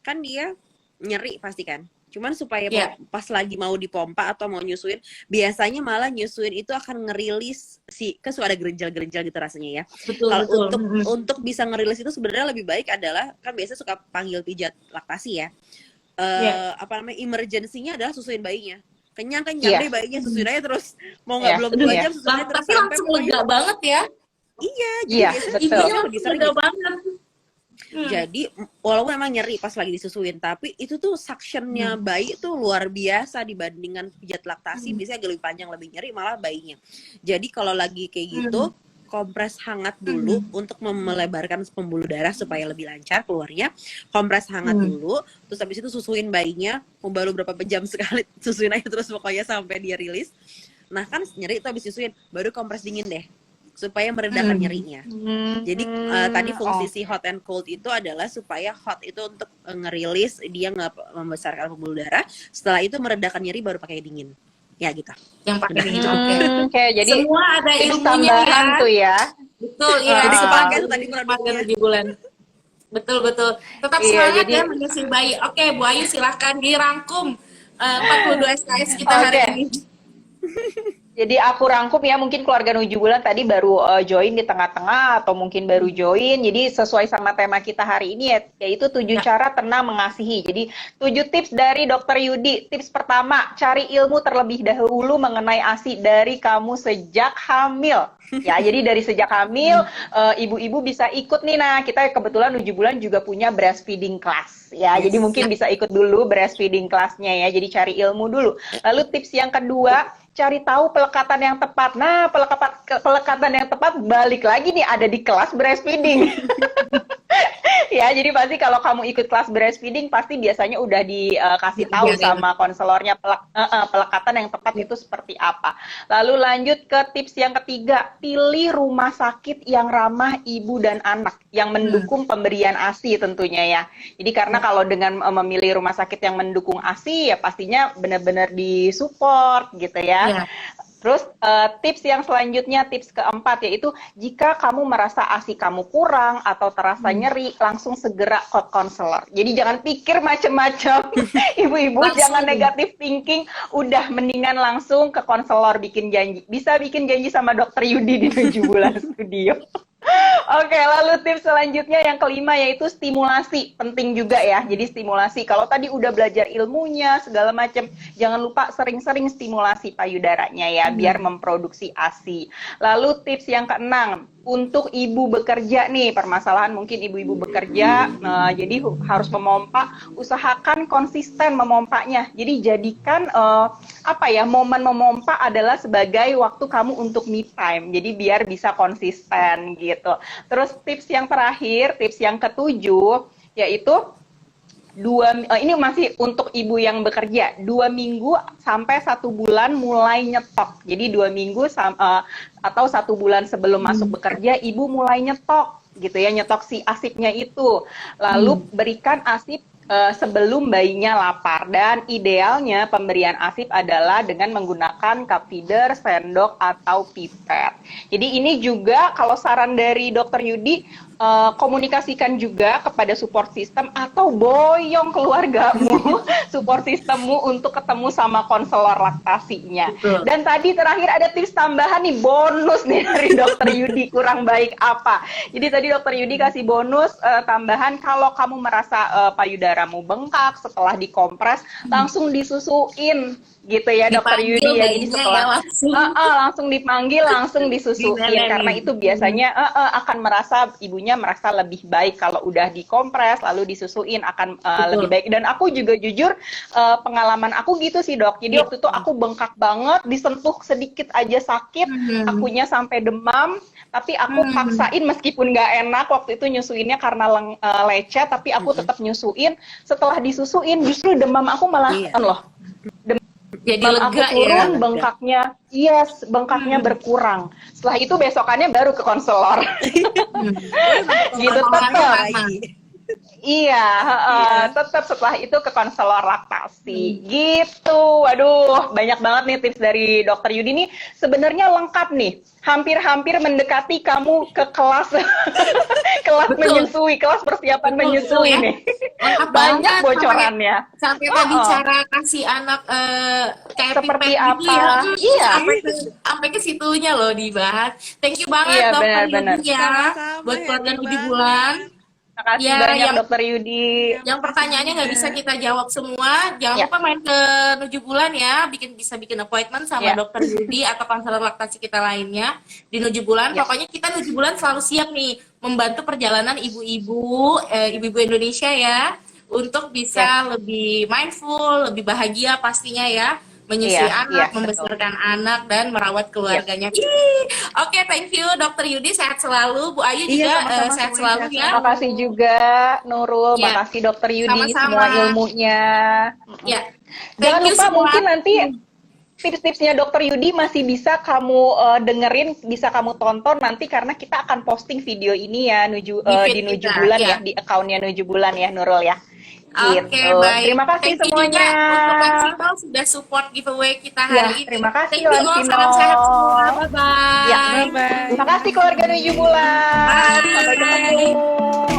kan dia nyeri pasti kan. Cuman supaya pas lagi mau dipompa atau mau nyusuin, biasanya malah nyusuin itu akan ngerilis kan suka ada gerenjal-gerenjal gitu rasanya ya. Kalau untuk bisa ngerilis itu sebenarnya lebih baik adalah kan biasa suka panggil pijat laktasi ya. Emergency-nya adalah susuin bayinya. Kenyang deh bayinya, susuin aja terus. Mau nggak belum 2 jam susuin aja terus tapi langsung lega banget ya. Iya, jadi ibunya lebih sering lega banget. Jadi walaupun emang nyeri pas lagi disusuin, tapi itu tuh suctionnya bayi tuh luar biasa dibandingkan pijat laktasi. Biasanya agak lebih panjang, lebih nyeri malah bayinya. Jadi kalau lagi kayak gitu, kompres hangat dulu untuk melebarkan pembuluh darah supaya lebih lancar keluarnya. Kompres hangat dulu, terus habis itu susuin bayinya, baru berapa jam sekali susuin aja terus pokoknya sampai dia rilis. Nah kan nyeri itu habis susuin, baru kompres dingin deh supaya meredakan nyerinya. Jadi tadi fungsi si hot and cold itu adalah supaya hot itu untuk ngerilis, dia nggak membesarkan pembuluh darah. Setelah itu meredakan nyeri baru pakai dingin. Ya gitu. Yang pakai dingin. Jadi semua ada ilmunya ya. Tuh ya. Betul ya. Jadi kepakai tadi produknya 7 bulan. Betul. Tetap semangat ya menyusui bayi. Oke, Bu Ayu silahkan dirangkum 42 SKS kita hari ini. Jadi aku rangkum ya, mungkin keluarga Nuju Bulan tadi baru join di tengah-tengah atau mungkin baru join. Jadi sesuai sama tema kita hari ini yaitu 7 cara tenang mengasihi. Jadi 7 tips dari Dokter Yudi. Tips pertama, cari ilmu terlebih dahulu mengenai ASI dari kamu sejak hamil. Ya, jadi dari sejak hamil ibu-ibu bisa ikut nih. Nah, kita kebetulan Nuju Bulan juga punya breastfeeding class. Ya, jadi mungkin bisa ikut dulu breastfeeding classnya ya. Jadi cari ilmu dulu. Lalu tips yang kedua, cari tahu pelekatan yang tepat. Nah, pelekatan yang tepat balik lagi nih ada di kelas breastfeeding. Ya, jadi pasti kalau kamu ikut kelas breastfeeding pasti biasanya udah dikasih tahu Iya, sama konselornya pelekatan yang tepat itu seperti apa. Lalu lanjut ke tips yang ketiga, pilih rumah sakit yang ramah ibu dan anak, yang mendukung pemberian ASI tentunya ya. Jadi karena kalau dengan memilih rumah sakit yang mendukung ASI ya pastinya benar-benar disupport gitu ya. Iya. Terus tips yang selanjutnya, tips keempat yaitu jika kamu merasa ASI kamu kurang atau terasa nyeri, langsung segera ke konselor. Jadi jangan pikir macam-macam, ibu-ibu jangan negatif thinking, udah mendingan langsung ke konselor bikin janji. Bisa bikin janji sama dokter Yudi di 7 bulan studio. Oke, lalu tips selanjutnya yang kelima yaitu stimulasi. Penting juga ya, jadi stimulasi. Kalau tadi udah belajar ilmunya, segala macam, jangan lupa sering-sering stimulasi payudaranya ya, biar memproduksi ASI. Lalu tips yang keenam, untuk ibu bekerja nih, permasalahan mungkin ibu-ibu bekerja, jadi harus memompa, usahakan konsisten memompanya. Jadi jadikan momen memompa adalah sebagai waktu kamu untuk me time. Jadi biar bisa konsisten gitu. Terus tips yang terakhir, tips yang ketujuh, yaitu ini masih untuk ibu yang bekerja, 2 minggu sampai 1 bulan mulai nyetok. Jadi 2 minggu atau 1 bulan sebelum masuk bekerja, ibu mulai nyetok gitu ya, nyetok si asipnya itu. Lalu berikan asip sebelum bayinya lapar, dan idealnya pemberian ASIP adalah dengan menggunakan cup feeder, sendok, atau pipet. Jadi ini juga kalau saran dari Dokter Yudi, komunikasikan juga kepada support system atau boyong keluargamu, support systemmu untuk ketemu sama konselor laktasinya. Betul. Dan tadi terakhir ada tips tambahan nih, bonus nih dari Dokter Yudi, kurang baik apa. Jadi tadi Dokter Yudi kasih bonus tambahan, kalau kamu merasa payudaramu bengkak setelah dikompres, langsung disusuin gitu ya Dokter Yudi ya. Jadi setelah langsung dipanggil, langsung disusuin, karena itu biasanya akan ibunya merasa lebih baik kalau udah dikompres lalu disusuin, akan lebih baik. Dan aku juga jujur pengalaman aku gitu sih Dok. Jadi waktu itu aku bengkak banget, disentuh sedikit aja sakit, akunya sampai demam, tapi aku paksain meskipun nggak enak waktu itu nyusuinnya karena lecet, tapi aku tetap nyusuin. Setelah disusuin justru demam aku malah loh. Jadi Demam lega aku turun, ya. bengkaknya, bengkaknya berkurang. Setelah itu besokannya baru ke konselor. Gitu tetap. Iya, tetap setelah itu ke konselor laktasi. Gitu. Waduh, banyak banget nih tips dari Dokter Yudi nih. Sebenarnya lengkap nih. Hampir-hampir mendekati kamu ke kelas kelas menyusui, kelas persiapan menyusui ya. nih. Banyak bocorannya. Sampai tadi cara kasih anak kayak seperti pipet apa? gitu ya. Iya. Sampai ke situnya loh dibahas. Thank you banget Iya, Dokter benar-benar. Yudi ya, buat keluarga 7 bulan. Makasih Ya, banyak Dokter Yudi. Yang pertanyaannya nggak bisa kita jawab semua, jangan lupa main ke 7 bulan ya, bisa bikin appointment sama Dokter Yudi atau konselor laktasi kita lainnya di 7 bulan. Pokoknya kita 7 bulan selalu siap nih membantu perjalanan ibu-ibu Indonesia ya, untuk bisa lebih mindful, lebih bahagia pastinya ya, menyusui anak, membesarkan anak, dan merawat keluarganya. Oke, thank you Dokter Yudi, sehat selalu. Bu Ayu juga sehat selalu ya. Makasih juga Nurul, makasih Dokter Yudi semua ilmunya. Ya. Jangan lupa mungkin nanti tips-tipsnya Dokter Yudi masih bisa kamu dengerin, bisa kamu tonton nanti, karena kita akan posting video ini ya di 7 bulan ya, di akunnya 7 bulan ya Nurul ya. Oke, baik. Terima kasih semuanya. Untuk Lansino sudah support giveaway kita hari ini. Terima kasih Lansino. Lansino. Salam sehat semua. Bye-bye. Terima kasih keluarga 7 bulan. Sampai ketemu.